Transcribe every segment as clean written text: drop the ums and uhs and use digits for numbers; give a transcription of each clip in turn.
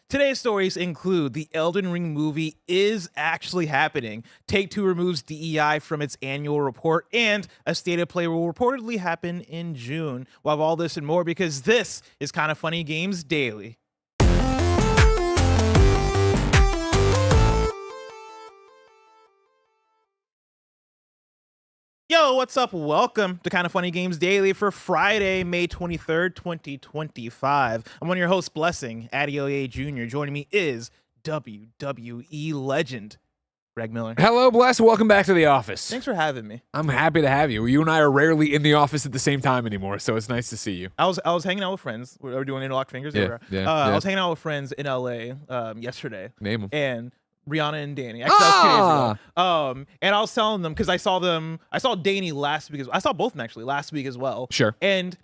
Today's stories include the Elden Ring movie is actually happening, Take-Two removes DEI from its annual report, and a state of play will reportedly happen in June. We'll have all this and more because this is Kinda Funny Games Daily. Yo, what's up? Welcome to Kinda Funny Games Daily for Friday, May 23rd, 2025. I'm one of your hosts, Blessing, Adeoye Jr. Joining me is WWE legend, Greg Miller. Hello, Bless. Welcome back to the office. Thanks for having me. I'm happy to have you. You and I are rarely in the office at the same time anymore, so it's nice to see you. I was hanging out with friends. We're doing interlocked fingers. Yeah. I was hanging out with friends in LA yesterday. Name them. And Rihanna and Danny. Actually, that was 2 days ago. And I was telling them because I saw Danny last week. I saw both of them actually last week as well. Sure. And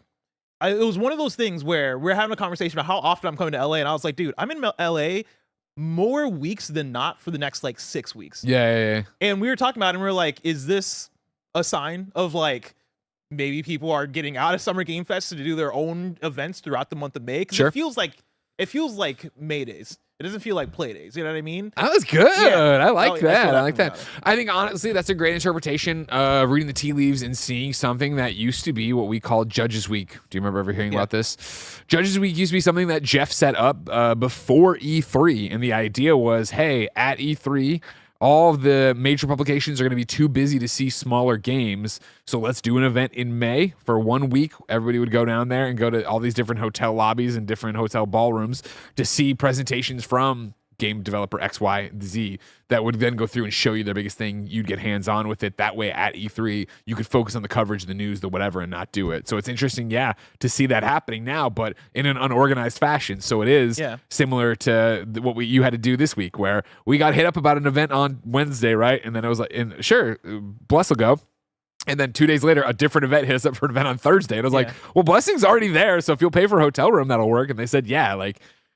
it was one of those things where we're having a conversation about how often I'm coming to LA, and I was like, dude, I'm in LA more weeks than not for the next like 6 weeks. Yeah. And we were talking about it, and we were like, is this a sign of like maybe people are getting out of Summer Game Fest to do their own events throughout the month of May? Because Sure. it feels like May days. It doesn't feel like play days. You know what I mean? That was good. Yeah. I like that. I like that. About it. I think, honestly, that's a great interpretation of reading the tea leaves and seeing something that used to be what we call Judges Week. Do you remember ever hearing about this? Judges Week used to be something that Jeff set up before E3. And the idea was, hey, at E3, all of the major publications are going to be too busy to see smaller games. So let's do an event in May for 1 week. Everybody would go down there and go to all these different hotel lobbies and different hotel ballrooms to see presentations from game developer X, Y, Z that would then go through and show you their biggest thing. You'd get hands-on with it. That way at E3, you could focus on the coverage, the news, the whatever, and not do it. So it's interesting, to see that happening now, but in an unorganized fashion. So it is similar to what you had to do this week, where we got hit up about an event on Wednesday, right? And then it was like, sure, Bless will go. And then 2 days later, a different event hit us up for an event on Thursday. And I was like, well, Blessing's already there, so if you'll pay for a hotel room, that'll work. And they said,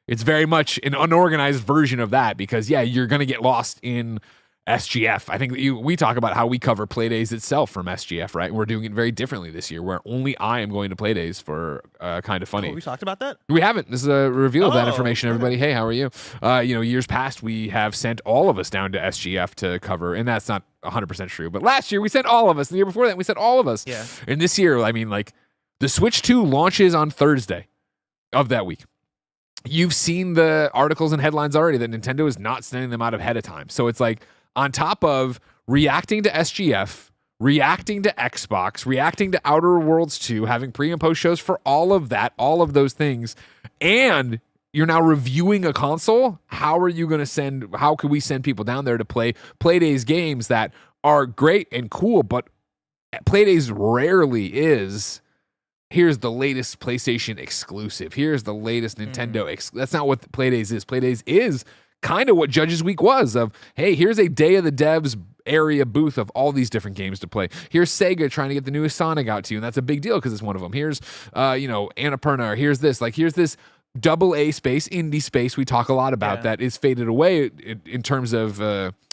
it's very much an unorganized version of that because, you're going to get lost in SGF. I think we talk about how we cover Playdays itself from SGF, right? We're doing it very differently this year, where only I am going to Playdays for Kinda Funny. Oh, we talked about that? We haven't. This is a reveal of that information, everybody. Hey, how are you? Years past, we have sent all of us down to SGF to cover, and that's not 100% true. But last year, we sent all of us. The year before that, we sent all of us. Yeah. And this year, the Switch 2 launches on Thursday of that week. You've seen the articles and headlines already that Nintendo is not sending them out ahead of time. So it's like on top of reacting to SGF, reacting to Xbox, reacting to Outer Worlds 2, having pre and post shows for all of that, all of those things, and you're now reviewing a console. How could we send people down there to play Playdays games that are great and cool, but Playdays rarely is, here's the latest PlayStation exclusive. Here's the latest Nintendo. That's not what Playdays is. Playdays is kind of what Judges Week was of, hey, here's a Day of the Devs area booth of all these different games to play. Here's Sega trying to get the newest Sonic out to you, and that's a big deal because it's one of them. Here's, Annapurna, or here's this. Here's this AA space, indie space. We talk a lot about that is faded away in terms of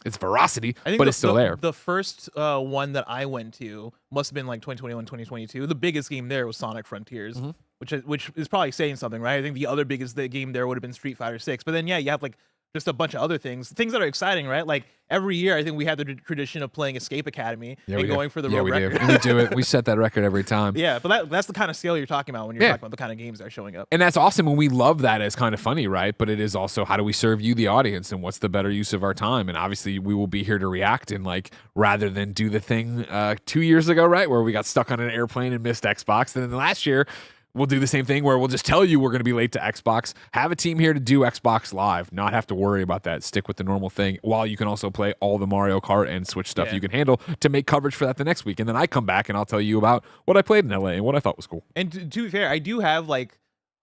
its veracity, but it's still there. The first one that I went to must have been like 2021, 2022. The biggest game there was Sonic Frontiers, which is probably saying something, right? I think the other biggest game there would have been Street Fighter 6. But then, you have like just a bunch of other things that are exciting, right? Like every year, I think we have the tradition of playing Escape Academy and going for the road record. We do it. We set that record every time. Yeah, but that's the kind of scale you're talking about when you're talking about the kind of games that are showing up. And that's awesome, and we love that as Kinda Funny, right? But it is also, how do we serve you, the audience, and what's the better use of our time? And obviously, we will be here to react and rather than do the thing 2 years ago, right, where we got stuck on an airplane and missed Xbox. And then last year, we'll do the same thing where we'll just tell you we're going to be late to Xbox, have a team here to do Xbox Live, not have to worry about that, stick with the normal thing, while you can also play all the Mario Kart and Switch stuff you can handle to make coverage for that the next week. And then I come back and I'll tell you about what I played in LA and what I thought was cool. And to be fair, I do have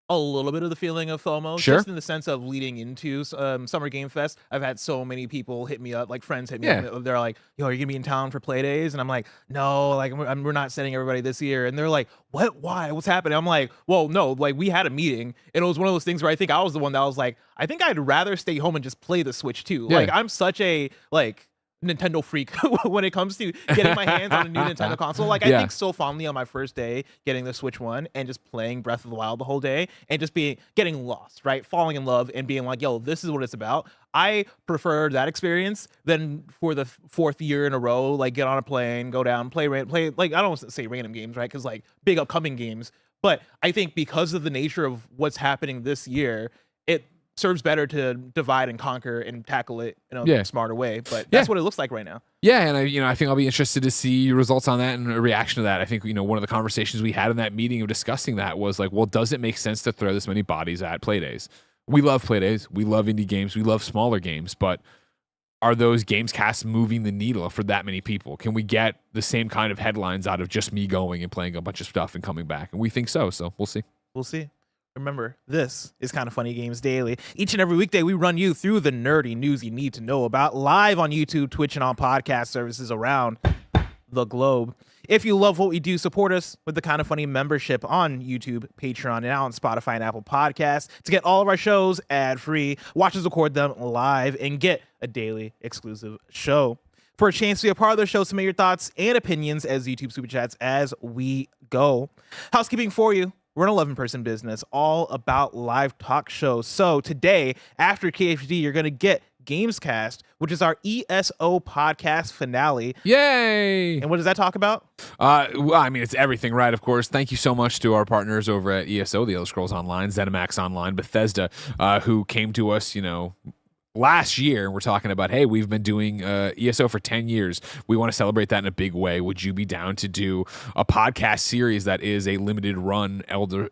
a little bit of the feeling of FOMO, just in the sense of leading into Summer Game Fest. I've had so many people hit me up, friends hit me up. They're like, yo, are you gonna be in town for Playdays? And I'm like, no, we're not sending everybody this year. And they're like, what? Why? What's happening? I'm like, well, no, we had a meeting, and it was one of those things where I think I was the one that was like, I think I'd rather stay home and just play the Switch too. I'm such a Nintendo freak when it comes to getting my hands on a new Nintendo console. Like, I think so fondly on my first day getting the Switch 1 and just playing Breath of the Wild the whole day and just getting lost, right? Falling in love and being like, yo, this is what it's about. I prefer that experience than for the 4th year in a row, like get on a plane, go down, play, like, I don't want to say random games, right? Because like big upcoming games. But I think because of the nature of what's happening this year, it serves better to divide and conquer and tackle it in a smarter way. But that's what it looks like right now. Yeah, and I think I'll be interested to see results on that and a reaction to that. I think, one of the conversations we had in that meeting of discussing that was like, well, does it make sense to throw this many bodies at Playdays? We love Playdays. We love indie games. We love smaller games. But are those Gamescasts moving the needle for that many people? Can we get the same kind of headlines out of just me going and playing a bunch of stuff and coming back? And we think so. So we'll see. We'll see. Remember, this is Kind of Funny Games Daily. Each and every weekday, we run you through the nerdy news you need to know about live on YouTube, Twitch, and on podcast services around the globe. If you love what we do, support us with the Kind of Funny membership on YouTube, Patreon, and now on Spotify and Apple Podcasts to get all of our shows ad-free, watch us record them live, and get a daily exclusive show. For a chance to be a part of the show, submit your thoughts and opinions as YouTube Super Chats as we go. Housekeeping for you. We're an 11-person business, all about live talk shows. So today, after KFGD, you're going to get Gamescast, which is our ESO podcast finale. Yay! And what does that talk about? Well, I mean, it's everything, right? Of course. Thank you so much to our partners over at ESO, The Elder Scrolls Online, ZeniMax Online, Bethesda, who came to us, last year. We're talking about, hey, we've been doing ESO for 10 years. We want to celebrate that in a big way. Would you be down to do a podcast series that is a limited run Elder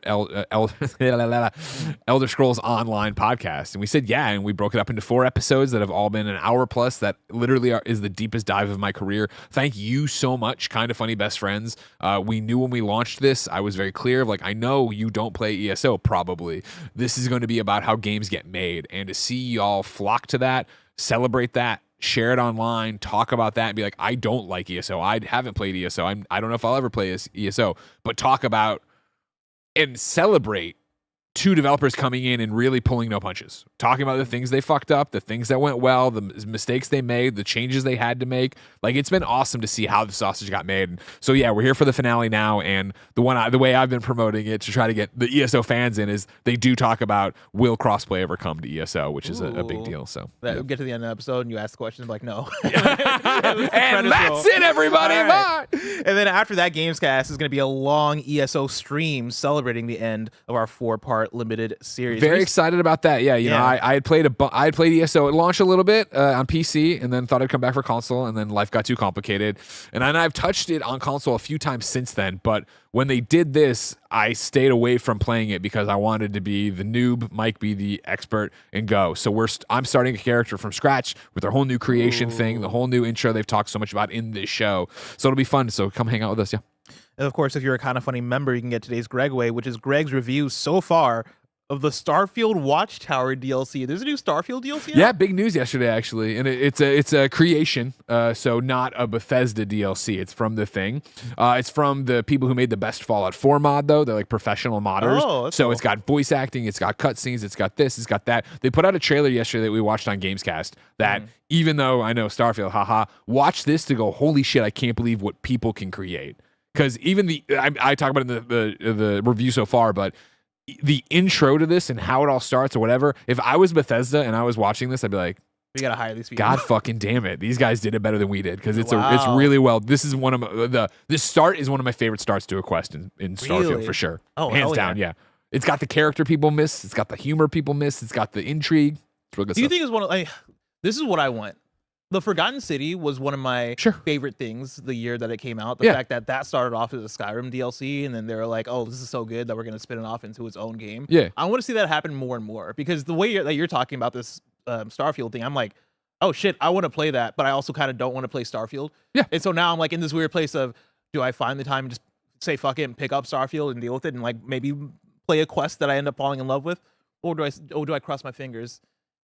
Scrolls Online podcast? And we said, yeah, and we broke it up into 4 episodes that have all been an hour plus. That literally is the deepest dive of my career. Thank you so much, Kind of Funny best friends. We knew when we launched this, I was very clear of like, I know you don't play ESO probably. This is going to be about how games get made, and to see y'all flock to that, celebrate that, share it online, talk about that, and be like, I don't like ESO. I haven't played ESO. I don't know if I'll ever play ESO, but talk about and celebrate 2 developers coming in and really pulling no punches, talking about the things they fucked up, the things that went well, the mistakes they made, the changes they had to make. Like, it's been awesome to see how the sausage got made. And so yeah, we're here for the finale now, and the way I've been promoting it to try to get the ESO fans in is they do talk about, will crossplay ever come to ESO, which is a big deal. So we'll get to the end of the episode and you ask the question like, no. And that's it, everybody. Right. Bye. And then after that, Gamescast is going to be a long ESO stream celebrating the end of our 4-part limited series. Very excited about that. Yeah, you know, I had played ESO at launch a little bit on PC, and then thought I'd come back for console, and then life got too complicated. And I've touched it on console a few times since then, but when they did this, I stayed away from playing it because I wanted to be the noob, Mike be the expert, and go. So I'm starting a character from scratch with their whole new creation thing, the whole new intro they've talked so much about in this show. So it'll be fun. So come hang out with us. Yeah. And of course, if you're a Kind of Funny member, you can get today's Gregway, which is Greg's review so far of the Starfield Watchtower DLC. There's a new Starfield DLC now? Yeah, big news yesterday, actually. And it's a creation, so not a Bethesda DLC. It's from the thing. It's from the people who made the best Fallout 4 mod, though. They're like professional modders. Oh, so cool. It's got voice acting, it's got cutscenes, it's got this, it's got that. They put out a trailer yesterday that we watched on Gamescast that, even though I know Starfield, watch this to go, holy shit, I can't believe what people can create. Because even I talk about it in the review so far, but the intro to this and how it all starts or whatever, if I was Bethesda and I was watching this, I'd be like, we gotta hire these people. God fucking damn it, these guys did it better than we did, because it's really well. This is one of this start is one of my favorite starts to a quest in Starfield for sure. Oh, hands down, yeah. It's got the character people miss, it's got the humor people miss, it's got the intrigue. It's real good. Do you think it's one of this is what I want? The Forgotten City was one of my favorite things the year that it came out. The fact that started off as a Skyrim DLC, and then they were like, oh, this is so good that we're going to spin it off into its own game. Yeah. I want to see that happen more and more, because the way that you're talking about this Starfield thing, I'm like, oh, shit, I want to play that, but I also kind of don't want to play Starfield. Yeah. And so now I'm like in this weird place of, do I find the time and just say fuck it and pick up Starfield and deal with it and like maybe play a quest that I end up falling in love with? Or do I cross my fingers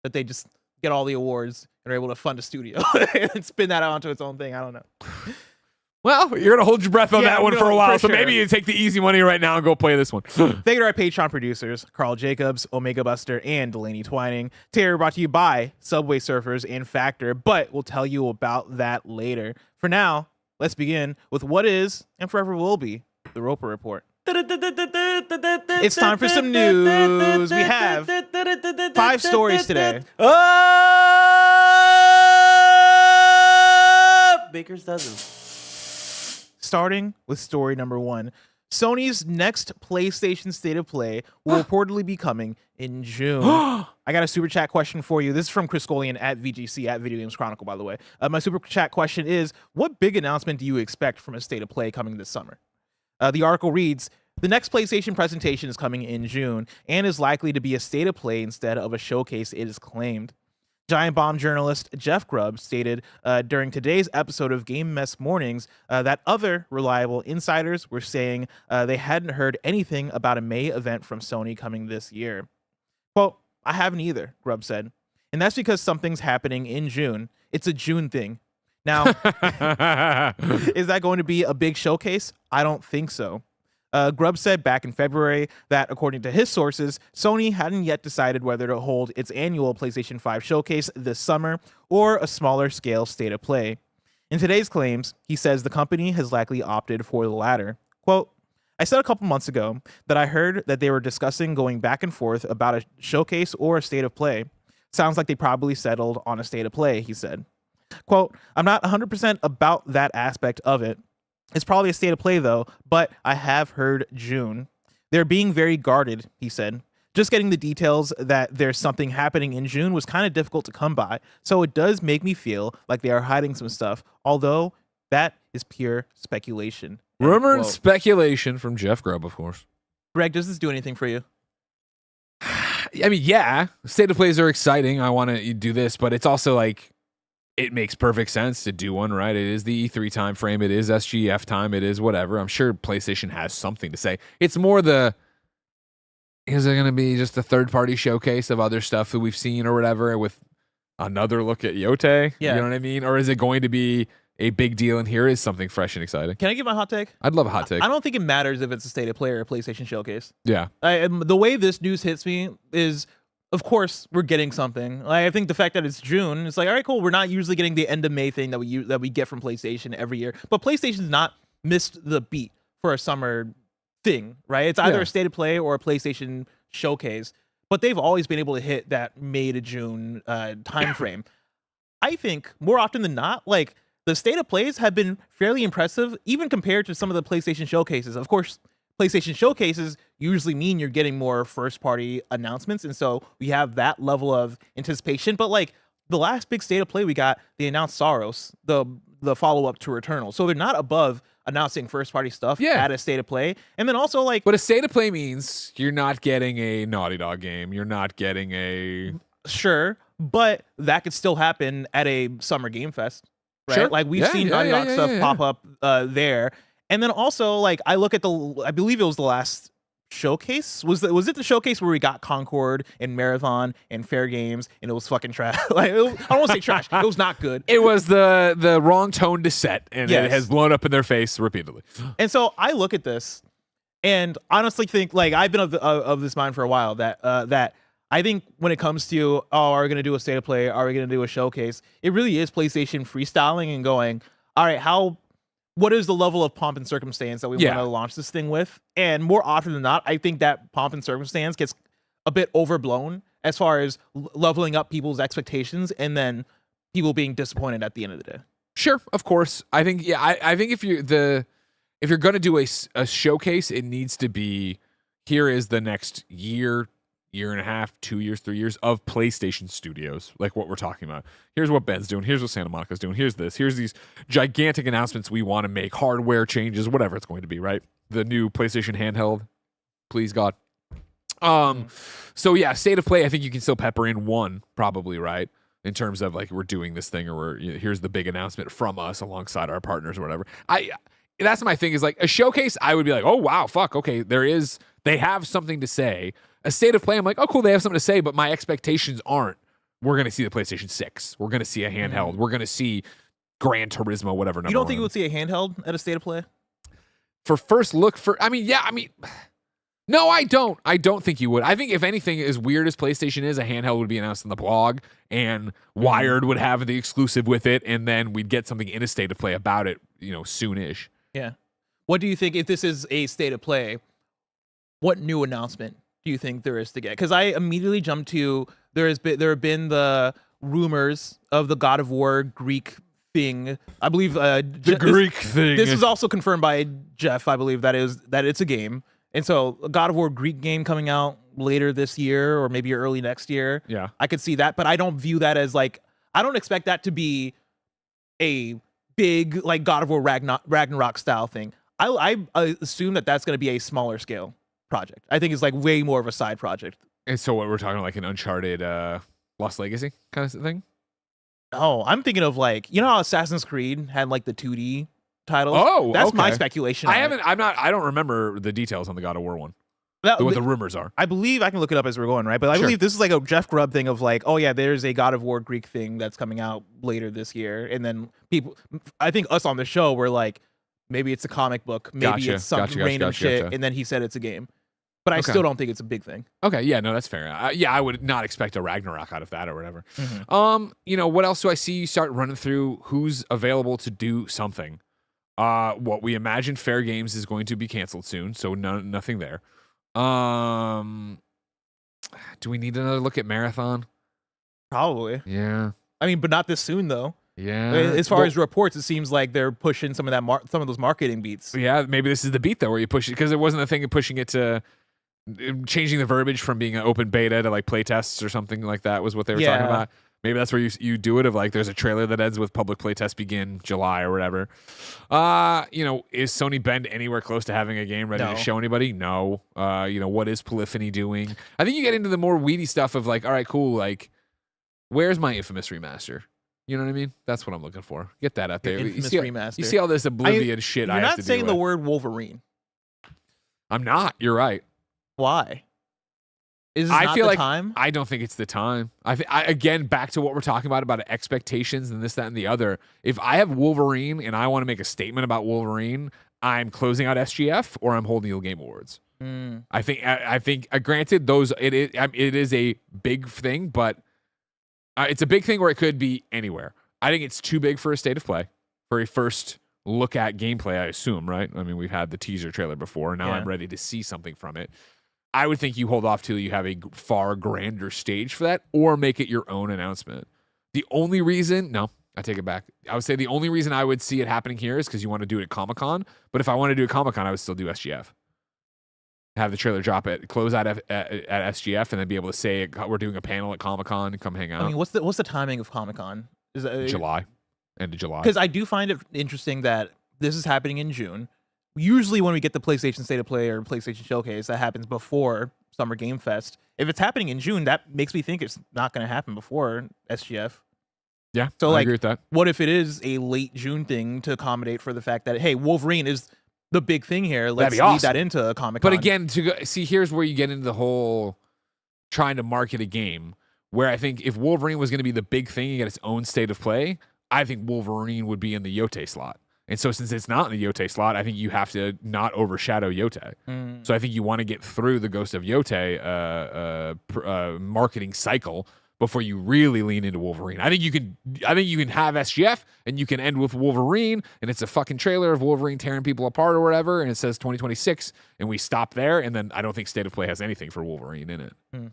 that they just get all the awards and are able to fund a studio and spin that out onto its own thing? I don't know. Well, you're going to hold your breath on that one for a while, so sure. maybe you take the easy money right now and go play this one. Thank you to our Patreon producers, Carl Jacobs, Omega Buster, and Delaney Twining. Terror brought to you by Subway Surfers and Factor, but we'll tell you about that later. For now, let's begin with what is, and forever will be, the Roper Report. It's time for some news. We have 5 stories today. Baker's dozen. Starting with story number 1. Sony's next PlayStation State of Play will reportedly be coming in June. I got a super chat question for you. This is from Scullion at VGC at Video Games Chronicle, by the way. My super chat question is, what big announcement do you expect from a State of Play coming this summer? The article reads, the next PlayStation presentation is coming in June and is likely to be a State of Play instead of a showcase, it is claimed. Giant Bomb journalist Jeff Grubb stated during today's episode of Game Mess Mornings that other reliable insiders were saying they hadn't heard anything about a May event from Sony coming this year. Quote, I haven't either, Grubb said. And that's because something's happening in June. It's a June thing. Now, is that going to be a big showcase? I don't think so. Grubb said back in February that, according to his sources, Sony hadn't yet decided whether to hold its annual PlayStation 5 showcase this summer or a smaller scale State of Play. In today's claims, he says the company has likely opted for the latter. Quote, I said a couple months ago that I heard that they were discussing going back and forth about a showcase or a State of Play. Sounds like they probably settled on a State of Play, he said. Quote, I'm not 100% about that aspect of it. It's probably a State of Play, though, but I have heard June. They're being very guarded, he said. Just getting the details that there's something happening in June was kind of difficult to come by, so it does make me feel like they are hiding some stuff, although that is pure speculation. Rumor and speculation from Jeff Grubb, of course. Greg, does this do anything for you? I mean, yeah, State of Plays are exciting. I want to do this, but it's also like, it makes perfect sense to do one, right? It is the E3 time frame. It is SGF time. It is whatever. I'm sure PlayStation has something to say. It's more is it going to be just a third-party showcase of other stuff that we've seen or whatever with another look at Yote? Yeah. You know what I mean? Or is it going to be a big deal and here is something fresh and exciting? Can I give my hot take? I'd love a hot take. I don't think it matters if it's a State of Play or a PlayStation showcase. Yeah. The way this news hits me is, of course, we're getting something. Like, I think the fact that it's June, it's like, all right, cool. We're not usually getting the end of May thing that we get from PlayStation every year, but PlayStation's not missed the beat for a summer thing, right? It's either a State of Play or a PlayStation showcase, but they've always been able to hit that May to June time frame. I think more often than not, like, the State of Plays have been fairly impressive, even compared to some of the PlayStation showcases. Of course, PlayStation showcases usually mean you're getting more first-party announcements, and so we have that level of anticipation. But like the last big State of Play we got, they announced Soros, the follow-up to Returnal. So they're not above announcing first-party stuff at a State of Play. And then also like, but a State of Play means you're not getting a Naughty Dog game. You're not getting a sure, but that could still happen at a Summer Game Fest, right? Sure. Like we've seen Naughty Dog stuff pop up there. And then also, like, I look at I believe it was the last showcase. Was it the showcase where we got Concord and Marathon and Fair Games and it was fucking trash? Like, I don't want to say trash. It was not good. It was the wrong tone to set, and it has blown up in their face repeatedly. And so I look at this and honestly think, like, I've been of this mind for a while that I think when it comes to, are we going to do a State of Play? Are we going to do a showcase? It really is PlayStation freestyling and going, all right, what is the level of pomp and circumstance that we want to launch this thing with? And more often than not, I think that pomp and circumstance gets a bit overblown as far as leveling up people's expectations and then people being disappointed at the end of the day. Sure, of course. I think, I think if you're going to do a showcase, it needs to be, here is the next year and a half, 2 years, 3 years of PlayStation Studios, like what we're talking about. Here's what Ben's doing. Here's what Santa Monica's doing. Here's this. Here's these gigantic announcements we want to make, hardware changes, whatever it's going to be, right? The new PlayStation handheld, please God. So yeah, State of Play, I think you can still pepper in one, probably, right? In terms of like, we're doing this thing, or here's the big announcement from us alongside our partners or whatever. That's my thing, is like a showcase, I would be like, oh wow, fuck, okay, they have something to say. A State of Play, I'm like, oh cool, they have something to say, but my expectations aren't, we're going to see the PlayStation 6. We're going to see a handheld. We're going to see Gran Turismo, whatever number. You don't think you would see a handheld at a State of Play? For first look, no, I don't. I don't think you would. I think if anything, as weird as PlayStation is, a handheld would be announced on the blog, and Wired would have the exclusive with it, and then we'd get something in a State of Play about it, soonish. Yeah. What do you think, if this is a State of Play, what new announcement do you think there is to get? Because I immediately jumped to, there have been the rumors of the God of War Greek thing. I believe Greek thing. This was also confirmed by Jeff, I believe, that it's a game. And so a God of War Greek game coming out later this year or maybe early next year. Yeah. I could see that, but I don't view that as I don't expect that to be a big God of War Ragnarok style thing. I assume that that's going to be a smaller scale project. I think it's way more of a side project. And so what we're talking an Uncharted Lost Legacy kind of thing? Oh, I'm thinking of how Assassin's Creed had the 2D titles. Oh, that's okay. my speculation. I don't remember the details on the God of War one. What the rumors are. I believe I can look it up as we're going, right? But I believe this is a Jeff Grubb thing of oh yeah, there's a God of War Greek thing that's coming out later this year. And then people, I think us on the show were maybe it's a comic book, maybe it's some random shit. And then he said it's a game. But I still don't think it's a big thing. Okay, yeah, no, that's fair. I would not expect a Ragnarok out of that or whatever. Mm-hmm. What else do I see? You start running through who's available to do something. What we imagine Fair Games is going to be canceled soon, so nothing there. Do we need another look at Marathon? Probably. Yeah. I mean, but not this soon though. Yeah. As far as reports, it seems like they're pushing some of some of those marketing beats. Yeah, maybe this is the beat though, where you push it, because it wasn't a thing of pushing it to changing the verbiage from being an open beta to play tests or something like that was what they were talking about. Maybe that's where you do it of there's a trailer that ends with public playtest begin July or whatever. Is Sony Bend anywhere close to having a game ready to show anybody? No. What is Polyphony doing? I think you get into the more weedy stuff of all right, cool. Where's my Infamous remaster? You know what I mean? That's what I'm looking for. Get that out there. Infamous remaster. You see all this Oblivion shit. You're not saying the word Wolverine. I'm not. You're right. Why? Is this not the time? I don't think it's the time. Again, back to what we're talking about expectations and this, that, and the other. If I have Wolverine and I want to make a statement about Wolverine, I'm closing out SGF or I'm holding the Game Awards. I think. Granted, it is a big thing, but it's a big thing where it could be anywhere. I think it's too big for a State of Play for a first look at gameplay. I assume, right? I mean, we've had the teaser trailer before, and now I'm ready to see something from it. I would think you hold off till you have a far grander stage for that, or make it your own announcement. The only reason, no, I take it back. I would say the only reason I would see it happening here is because you want to do it at Comic-Con. But if I want to do it at Comic-Con, I would still do SGF. Have the trailer drop at close out at SGF, and then be able to say we're doing a panel at Comic-Con and come hang out. I mean, what's the timing of Comic-Con? Is it July, end of July? Because I do find it interesting that this is happening in June. Usually when we get the PlayStation State of Play or PlayStation Showcase, that happens before Summer Game Fest. If it's happening in June, that makes me think it's not going to happen before SGF. Yeah, so I agree with that. What if it is a late June thing to accommodate for the fact that, hey, Wolverine is the big thing here. Let's lead that into a Comic-Con. But again, here's where you get into the whole trying to market a game, where I think if Wolverine was going to be the big thing and get its own State of Play, I think Wolverine would be in the Yote slot. And so since it's not in the Yote slot, I think you have to not overshadow Yote. So I think you want to get through the Ghost of Yote marketing cycle before you really lean into Wolverine. I think you can have SGF and you can end with Wolverine, and it's a fucking trailer of Wolverine tearing people apart or whatever, and it says 2026, and we stop there, and then I don't think State of Play has anything for Wolverine in it. Yeah,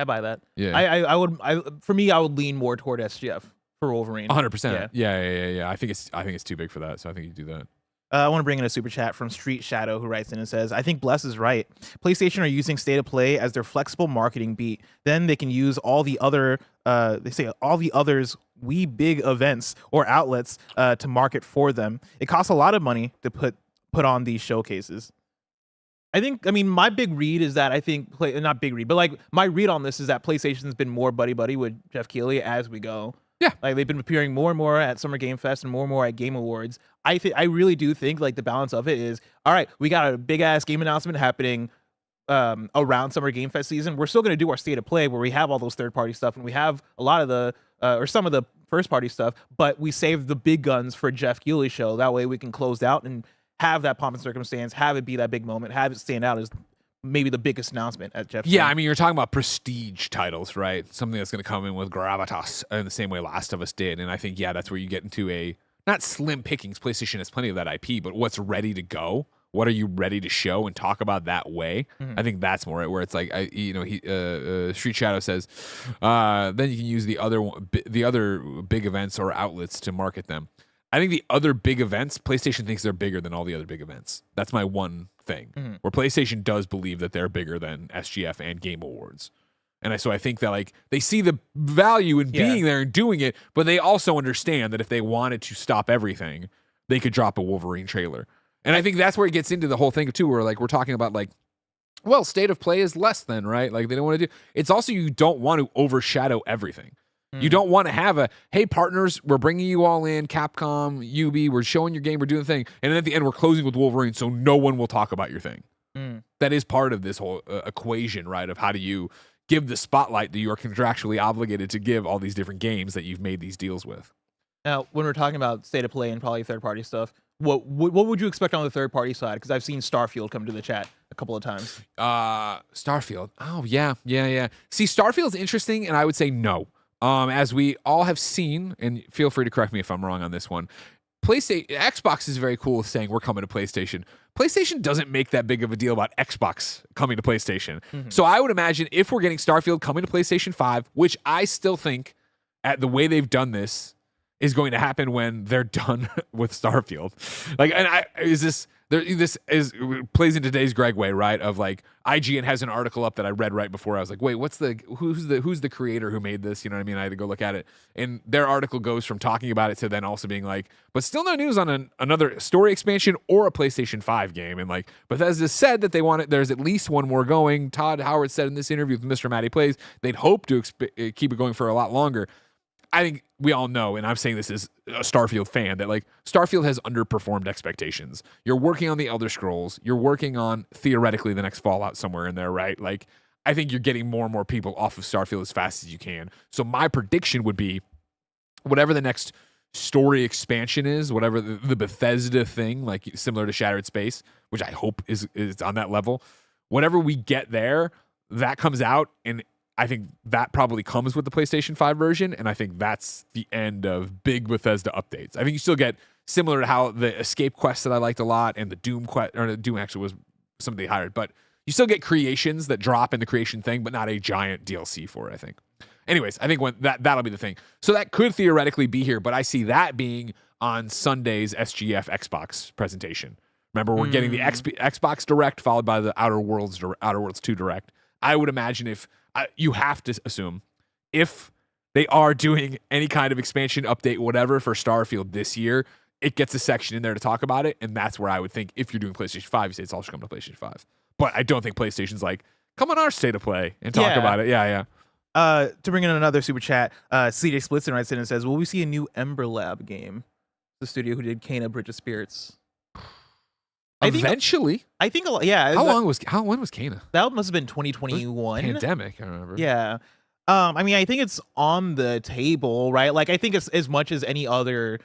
I buy that. Yeah. I would lean more toward SGF. For Wolverine. 100%. Yeah. I think it's too big for that, so I think you do that. I want to bring in a super chat from Street Shadow, who writes in and says, I think Bless is right. PlayStation are using State of Play as their flexible marketing beat. Then they can use all the other, wee big events or outlets to market for them. It costs a lot of money to put on these showcases. I mean, my big read is that not big read, but my read on this is that PlayStation's been more buddy-buddy with Jeff Keighley as we go. Yeah, they've been appearing more and more at Summer Game Fest and more at Game Awards. I really do think the balance of it is, all right, we got a big ass game announcement happening around Summer Game Fest season, we're still going to do our state of play where we have all those third-party stuff and we have a lot of the or some of the first-party stuff, but we save the big guns for Jeff Keighley's show. That way we can close out and have that pomp and circumstance, have it be that big moment, have it stand out as maybe the biggest announcement at Jeff's. Yeah, I mean, you're talking about prestige titles, right? Something that's going to come in with gravitas in the same way Last of Us did. And I think, that's where you get into a, not slim pickings, PlayStation has plenty of that IP, but what's ready to go? What are you ready to show and talk about that way? Mm-hmm. I think that's more where it's like, Street Shadow says, then you can use the other big events or outlets to market them. I think the other big events, PlayStation thinks they're bigger than all the other big events. That's my one thing. Where PlayStation does believe that they're bigger than SGF and Game Awards. And so I think that like they see the value in being there and doing it, but they also understand that if they wanted to stop everything, they could drop a Wolverine trailer. And I think that's where it gets into the whole thing too, where like we're talking about like, well, state of play is less than, right? Like they don't want to do, it's also you don't want to overshadow everything. You don't want to have hey, partners, we're bringing you all in, Capcom, UB, we're showing your game, we're doing the thing, and then at the end, we're closing with Wolverine, so no one will talk about your thing. That is part of this whole equation, right, of how do you give the spotlight that you are contractually obligated to give all these different games that you've made these deals with. Now, when we're talking about state of play and probably third-party stuff, what would you expect on the third-party side? Because I've seen Starfield come to the chat a couple of times. Starfield. Oh, yeah. See, Starfield's interesting, and I would say no. As we all have seen, and feel free to correct me if I'm wrong on this one, Xbox is very cool with saying we're coming to PlayStation. PlayStation doesn't make that big of a deal about Xbox coming to PlayStation. So I would imagine if we're getting Starfield coming to PlayStation 5, which I still think at the way they've done this is going to happen when they're done with Starfield. Like, and this plays into today's Gregway, right? Of like IGN has an article up that I read right before. I was like, wait, who's the creator who made this? You know what I mean? I had to go look at it, and their article goes from talking about it to then also being like, but still no news on another story expansion or a PlayStation 5 game. And like Bethesda said that they want it. There's at least one more going. Todd Howard said in this interview with Mr. Matty Plays they'd hope to keep it going for a lot longer. I think we all know, and I'm saying this as a Starfield fan, that like Starfield has underperformed expectations. You're working on the Elder Scrolls. You're working on theoretically the next Fallout somewhere in there, right? Like I think you're getting more and more people off of Starfield as fast as you can. So my prediction would be whatever the next story expansion is, whatever the Bethesda thing, like similar to Shattered Space, which I hope is on that level. Whatever we get there, that comes out, and I think that probably comes with the PlayStation 5 version, and I think that's the end of big Bethesda updates. I think you still get similar to how the Escape quest that I liked a lot, and the Doom quest, or the Doom actually was something they hired, but you still get creations that drop in the creation thing, but not a giant DLC for it, I think. Anyways, I think when that'll be the thing. So that could theoretically be here, but I see that being on Sunday's SGF Xbox presentation. Remember, we're getting the Xbox Direct followed by the Outer Worlds 2 Direct. I would imagine if you have to assume if they are doing any kind of expansion update, whatever, for Starfield this year, it gets a section in there to talk about it. And that's where I would think if you're doing PlayStation 5, you say it's all should come to PlayStation 5. But I don't think PlayStation's like, come on our state of play and talk about it. Yeah. To bring in another super chat, CJ Splitson writes in and says, will we see a new Ember Lab game? The studio who did Kena Bridge of Spirits. Eventually. I think yeah. When was Kena? That must have been 2021. Pandemic, I remember. Yeah. I mean, I think it's on the table, right? Like, I think it's as much as any other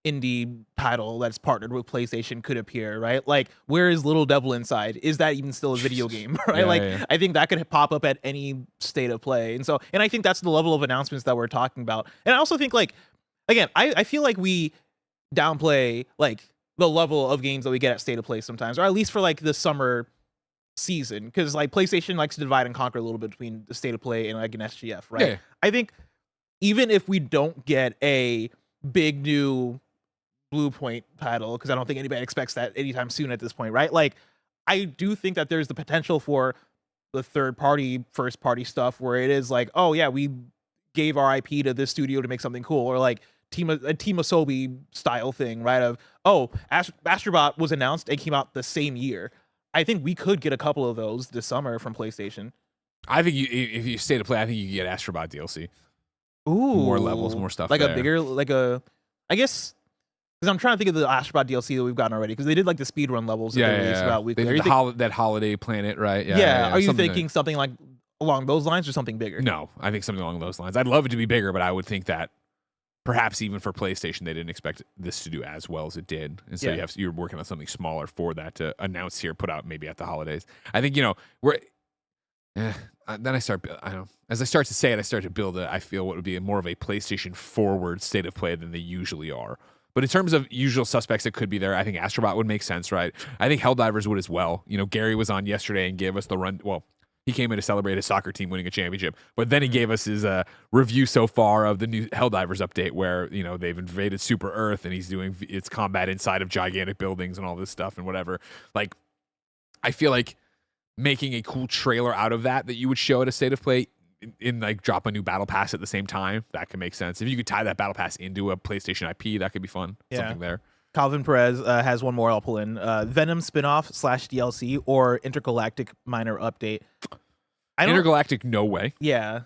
indie title that's partnered with PlayStation could appear, right? Like, where is Little Devil Inside? Is that even still a video game, right? Yeah. I think that could pop up at any state of play. And I think that's the level of announcements that we're talking about. And I also think, like, again, I feel like we downplay, like, the level of games that we get at state of play sometimes, or at least for like the summer season, because like PlayStation likes to divide and conquer a little bit between the state of play and like an SGF, right? Yeah. I think even if we don't get a big new Blue Point title, because I don't think anybody expects that anytime soon at this point, right? Like, I do think that there's the potential for the third party, first party stuff where it is like, oh yeah, we gave our IP to this studio to make something cool, or like Team Asobi style thing, right? Of, oh, Astrobot was announced and came out the same year. I think we could get a couple of those this summer from PlayStation. I think if you stay to play, I think you can get Astrobot DLC. Ooh, more levels, more stuff. Like there. A bigger, like a, I guess Because I'm trying to think of the Astrobot DLC that we've gotten already, because they did like the speedrun levels that they released about weekly. They did that holiday planet, right? Yeah. Are you thinking something like along those lines or something bigger? No, I think something along those lines. I'd love it to be bigger, but I would think that perhaps even for PlayStation, they didn't expect this to do as well as it did. And so you're working on something smaller for that to announce here, put out maybe at the holidays. I think, then I start, I don't know, as I start to say it, I start to build I feel what would be more of a PlayStation forward state of play than they usually are. But in terms of usual suspects that could be there, I think Astrobot would make sense, right? I think Helldivers would as well. Gary was on yesterday and gave us the run. Well, he came in to celebrate his soccer team winning a championship, but then he gave us his review so far of the new Helldivers update where, they've invaded Super Earth and he's doing its combat inside of gigantic buildings and all this stuff and whatever. Like, I feel like making a cool trailer out of that you would show at a state of play in like drop a new battle pass at the same time, that could make sense. If you could tie that battle pass into a PlayStation IP, that could be fun. Something there. Calvin Perez has one more I'll pull in. Venom spinoff / DLC or Intergalactic minor update. Intergalactic, no way. Yeah.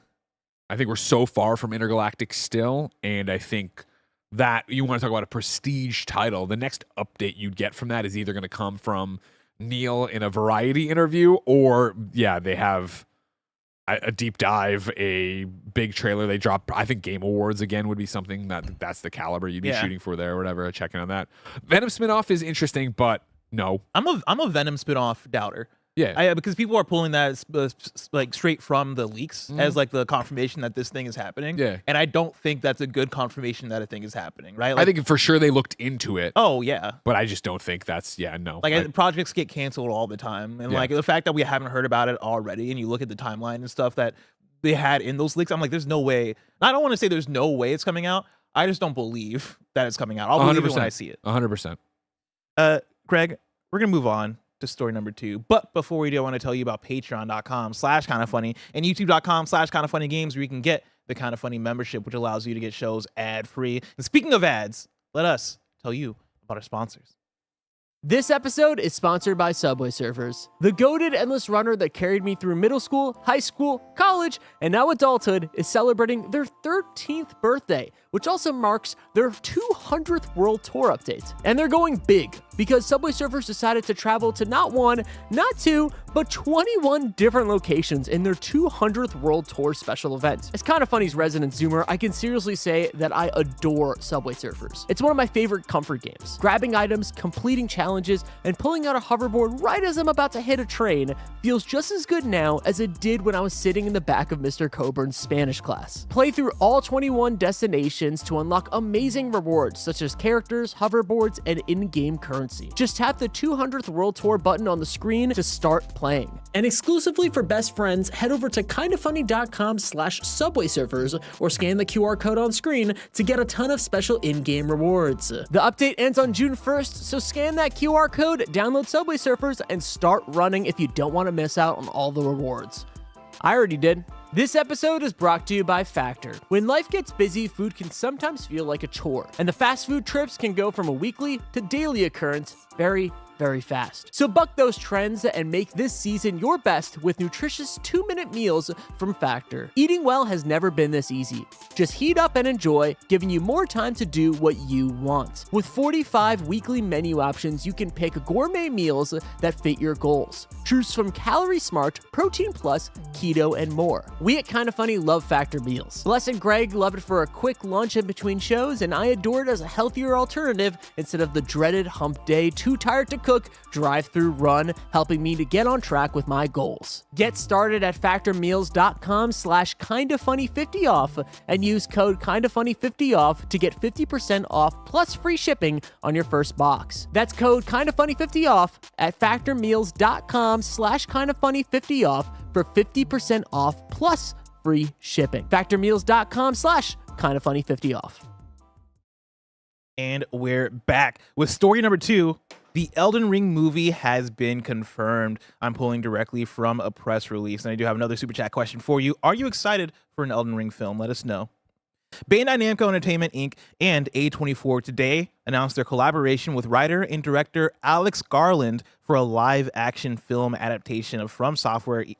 I think we're so far from Intergalactic still, and I think that you want to talk about a prestige title, the next update you'd get from that is either going to come from Neil in a Variety interview, or they have a deep dive, a big trailer they drop. I think Game Awards again would be something that's the caliber you'd be shooting for there or whatever. Checking on that. Venom spinoff is interesting, but no. I'm a Venom spinoff doubter. Yeah, because people are pulling that like straight from the leaks as like the confirmation that this thing is happening. Yeah, and I don't think that's a good confirmation that a thing is happening. Right? Like, I think for sure they looked into it. Oh yeah, but I just don't think that's no. Like projects get canceled all the time, and like the fact that we haven't heard about it already, and you look at the timeline and stuff that they had in those leaks, I'm like, there's no way. I don't want to say there's no way it's coming out. I just don't believe that it's coming out. I'll believe it when I see it. 100%. Greg, we're gonna move on to story number 2. But before we do, I want to tell you about patreon.com/kindafunny and youtube.com/kindafunnygames, where you can get the Kinda Funny membership, which allows you to get shows ad-free. And speaking of ads, let us tell you about our sponsors. This episode is sponsored by Subway Surfers, the goated endless runner that carried me through middle school, high school, college, and now adulthood is celebrating their 13th birthday, which also marks their 200th world tour update. And they're going big because Subway Surfers decided to travel to not 1, not 2, but 21 different locations in their 200th world tour special event. As Kinda Funny's resident Zoomer, I can seriously say that I adore Subway Surfers. It's one of my favorite comfort games. Grabbing items, completing challenges, and pulling out a hoverboard right as I'm about to hit a train feels just as good now as it did when I was sitting in the back of Mr. Coburn's Spanish class. Play through all 21 destinations to unlock amazing rewards such as characters, hoverboards, and in-game currency. Just tap the 200th World Tour button on the screen to start playing. And exclusively for best friends, head over to kindafunny.com/subwaysurfers or scan the QR code on screen to get a ton of special in-game rewards. The update ends on June 1st, so scan that QR code, download Subway Surfers, and start running if you don't want to miss out on all the rewards. I already did. This episode is brought to you by Factor. When life gets busy, food can sometimes feel like a chore, and the fast food trips can go from a weekly to daily occurrence very fast. So buck those trends and make this season your best with nutritious 2-minute meals from Factor. Eating well has never been this easy. Just heat up and enjoy, giving you more time to do what you want. With 45 weekly menu options, you can pick gourmet meals that fit your goals. Choose from Calorie Smart, Protein Plus, Keto, and more. We at Kinda Funny love Factor meals. Les and Greg love it for a quick lunch in between shows, and I adore it as a healthier alternative instead of the dreaded hump day, too tired to cook, drive-through run, helping me to get on track with my goals. Get started at factormeals.com/kindafunny50off and use code kindafunny50off to get 50% off plus free shipping on your first box. That's code kindafunny50off at factormeals.com/kindafunny50off for 50% off plus free shipping. Factormeals.com/kindafunny50off. And we're back with story number 2. The Elden Ring movie has been confirmed. I'm pulling directly from a press release, and I do have another super chat question for you. Are you excited for an Elden Ring film? Let us know. Bandai Namco Entertainment Inc. and A24 today announced their collaboration with writer and director Alex Garland for a live-action film adaptation of From Software's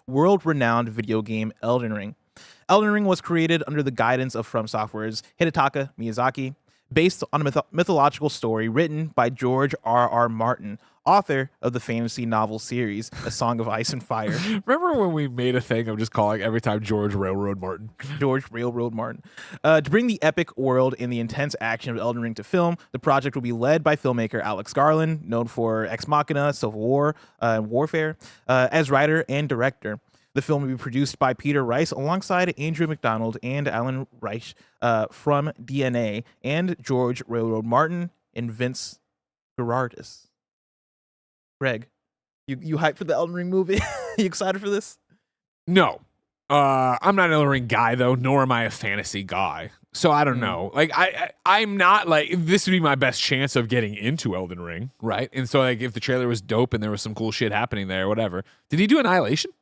world-renowned video game Elden Ring. Elden Ring was created under the guidance of From Software's Hidetaka Miyazaki. based on a mythological story written by George R.R. Martin, author of the fantasy novel series A Song of Ice and Fire. Remember when we made a thing of just calling every time George Railroad Martin? George Railroad Martin. To bring the epic world and the intense action of Elden Ring to film, the project will be led by filmmaker Alex Garland, known for Ex Machina, Civil War, and Warfare, as writer and director. The film will be produced by Peter Rice alongside Andrew McDonald and Alan Reich from DNA, and George Railroad Martin and Vince Gerardis. Greg, you hyped for the Elden Ring movie? You excited for this? No. I'm not an Elden Ring guy, though, nor am I a fantasy guy. So I don't know. Like, I'm not, like, this would be my best chance of getting into Elden Ring, right? And so, like, if the trailer was dope and there was some cool shit happening there or whatever. Did he do Annihilation?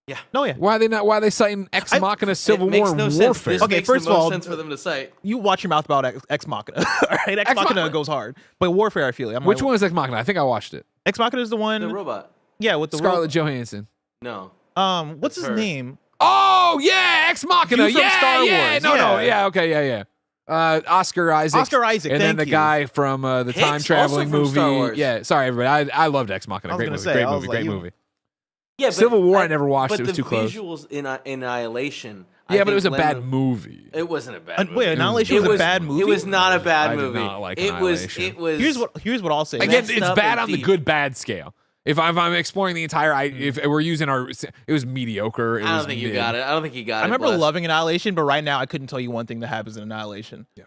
Yeah. No, yeah. Why are they citing Ex Machina Civil War no Warfare? This makes first the of most all, sense for them to cite. You watch your mouth about Ex Machina. All right, Ex Machina goes hard. But Warfare, I feel like. Which one is Ex Machina? I think I watched it. Ex Machina is the one. The robot. Yeah, with the Scarlett Johansson. No. What's his her. name? Oh, yeah, Ex Machina. Dude from Yeah, Star yeah. Wars. No, Yeah. yeah, okay, yeah. Oscar Isaac. Oscar Isaac, And then thank the you. guy from the Hicks, time traveling also from movie. Star Wars. Yeah, sorry, everybody. I loved Ex Machina. I was Great gonna movie. say, Great I was movie. like, Great you- movie. Yeah, but Civil War, I never watched but it. It was too close. the visuals in Annihilation. Yeah, but it was a bad movie. It wasn't a bad movie. Wait, Annihilation was a bad movie? It was not a bad I did movie. not like it was. Annihilation. It was. Here's what I'll say. Again, messed it's up bad and on the deep. good bad scale. If I'm exploring the entire, if we're using it was mediocre. I don't think you got it. I don't think you got it. I remember Bless. loving Annihilation, but right now I couldn't tell you one thing that happens in Annihilation. Yeah.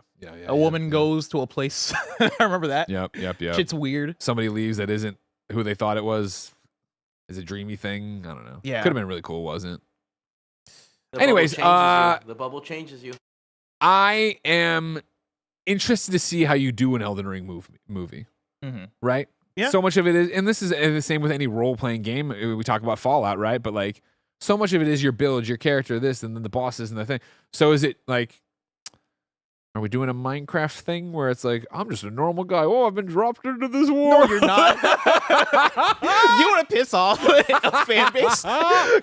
A woman goes to a place. I remember that. Yep. Shit's weird. Somebody leaves that isn't who they thought it was. Is a dreamy thing. I don't know. Yeah. Could have been really cool, wasn't? The Anyways, bubble changes you. The bubble changes you. I am interested to see how you do an Elden Ring movie. Mhm. Right? Yeah. So much of it is, and this is the same with any role-playing game. We talk about Fallout, right? But like, so much of it is your build, your character, this, and then the bosses and the thing. So is it like, are we doing a Minecraft thing where it's like, I'm just a normal guy. Oh, I've been dropped into this war. No, you're not. You want to piss off a fan base?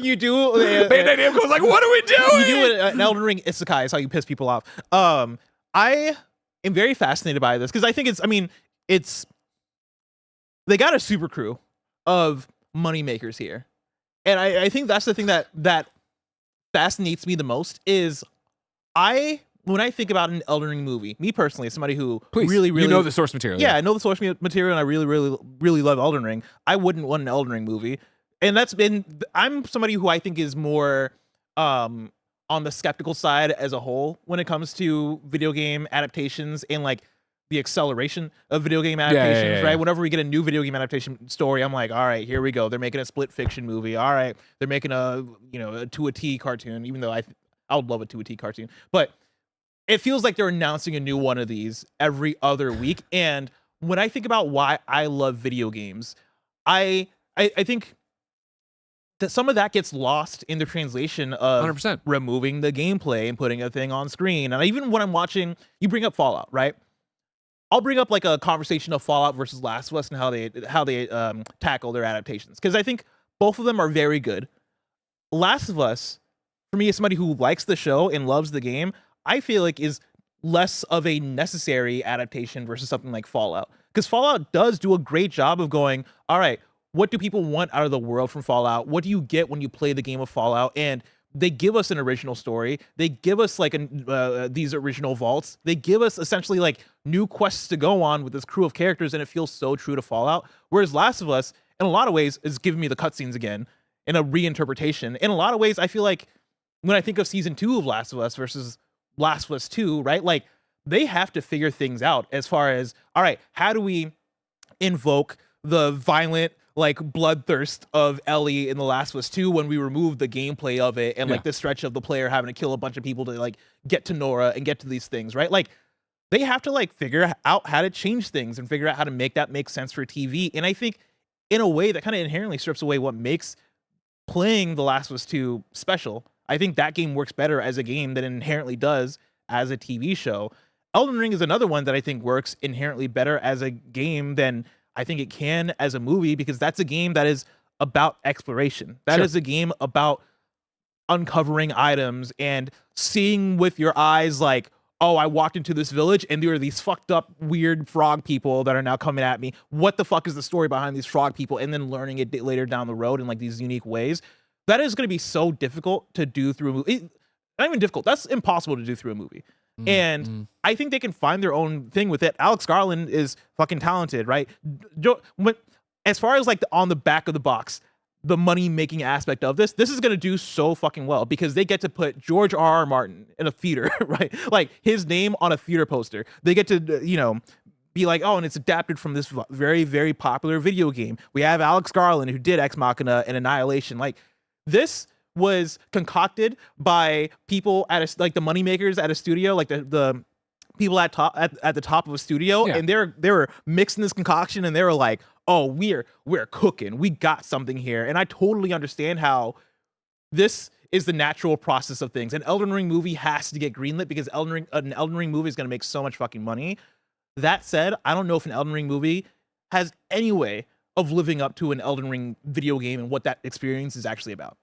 You do. Bandai Namco's like, what are we doing? You do an Elden Ring isekai is how you piss people off. I am very fascinated by this because I think it's they got a super crew of money makers here, and I think that's the thing that fascinates me the most is when I think about an Elden Ring movie, me personally, as somebody who Please, really you know the source material. yeah, I know the source material, and I really love Elden Ring. I wouldn't want an Elden Ring movie, and I'm somebody who I think is more on the skeptical side as a whole when it comes to video game adaptations and like the acceleration of video game adaptations, right? Whenever we get a new video game adaptation story, I'm like, all right, here we go. They're making a split fiction movie. All right, they're making a to a T cartoon, even though I would love a to a T cartoon, but it feels like they're announcing a new one of these every other week. And when I think about why I love video games, I think that some of that gets lost in the translation of 100%. removing the gameplay and putting a thing on screen. And even when I'm watching, you bring up Fallout, right? I'll bring up like a conversation of Fallout versus Last of Us and how they tackle their adaptations, because I think both of them are very good. Last of Us, for me, as somebody who likes the show and loves the game, I feel like is less of a necessary adaptation versus something like Fallout. Because Fallout does do a great job of going, all right, what do people want out of the world from Fallout? What do you get when you play the game of Fallout? And they give us an original story. They give us like these original vaults. They give us essentially like new quests to go on with this crew of characters, and it feels so true to Fallout. Whereas Last of Us, in a lot of ways, is giving me the cutscenes again in a reinterpretation. In a lot of ways, I feel like when I think of season 2 of Last of Us versus Last of Us 2, right? Like they have to figure things out as far as, all right, how do we invoke the violent like bloodthirst of Ellie in The Last of Us 2 when we remove the gameplay of it and like the stretch of the player having to kill a bunch of people to like get to Nora and get to these things, right? Like they have to like figure out how to change things and figure out how to make that make sense for TV. And I think in a way that kind of inherently strips away what makes playing The Last of Us 2 special. I think that game works better as a game than it inherently does as a TV show. Elden Ring is another one that I think works inherently better as a game than I think it can as a movie, because that's a game that is about exploration. That is a game about uncovering items and seeing with your eyes like, oh, I walked into this village and there are these fucked up weird frog people that are now coming at me. What the fuck is the story behind these frog people? And then learning it later down the road in like these unique ways. That is going to be so difficult to do through a movie. Not even difficult. That's impossible to do through a movie. And I think they can find their own thing with it. Alex Garland is fucking talented, right? As far as like on the back of the box, the money making aspect of this is going to do so fucking well because they get to put George R.R. Martin in a theater, right? Like his name on a theater poster. They get to, you know, be like, oh, and it's adapted from this very, very popular video game. We have Alex Garland who did Ex Machina and Annihilation. Like this was concocted by people at like the money makers at a studio, like the people at the top of a studio, and they were mixing this concoction, and they were like, oh, we're cooking, we got something here. And I totally understand how this is the natural process of things. An Elden Ring movie has to get greenlit because an Elden Ring movie is going to make so much fucking money. That said, I don't know if an Elden Ring movie has any way of living up to an Elden Ring video game and what that experience is actually about.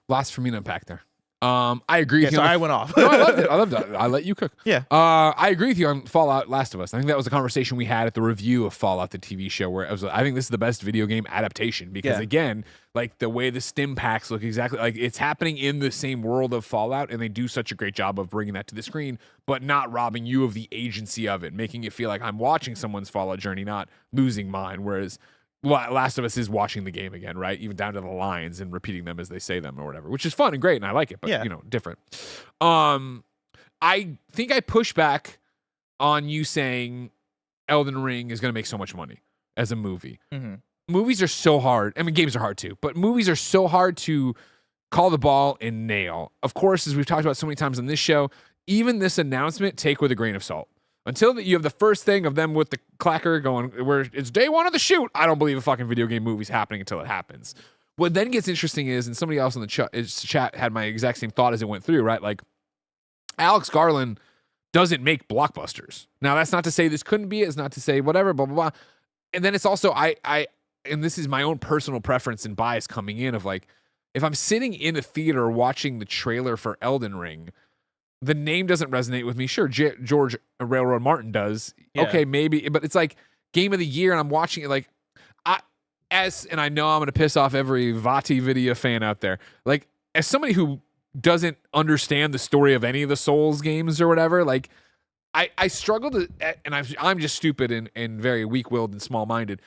Lots for me to unpack there. I agree with you. I went off. No, I loved it. I loved it. I let you cook. Yeah. I agree with you on Fallout Last of Us. I think that was a conversation we had at the review of Fallout, the TV show, where I think this is the best video game adaptation because again, like the way the stim packs look exactly like it's happening in the same world of Fallout, and they do such a great job of bringing that to the screen, but not robbing you of the agency of it, making it feel like I'm watching someone's Fallout journey, not losing mine. Whereas Last of Us is watching the game again, right? Even down to the lines and repeating them as they say them or whatever, which is fun and great, and I like it, but you know, different. I think I push back on you saying Elden Ring is going to make so much money as a movie. Movies are so hard. I mean, games are hard too, but movies are so hard to call the ball and nail. Of course, as we've talked about so many times on this show, even this announcement, take with a grain of salt. Until you have the first thing of them with the clacker going where it's day one of the shoot, I don't believe a fucking video game movie's happening until it happens. What then gets interesting is, and somebody else in the chat had my exact same thought as it went through, right? Like, Alex Garland doesn't make blockbusters. Now, that's not to say this couldn't be. It's not to say whatever, blah, blah, blah. And then it's also, and this is my own personal preference and bias coming in of like, if I'm sitting in a theater watching the trailer for Elden Ring, the name doesn't resonate with me. Sure, George Railroad Martin does. Yeah. Okay, maybe, but it's like game of the year, and I'm watching it like, and I know I'm going to piss off every Vati video fan out there. Like, as somebody who doesn't understand the story of any of the Souls games or whatever, like, I struggle to, and I'm just stupid and very weak-willed and small-minded,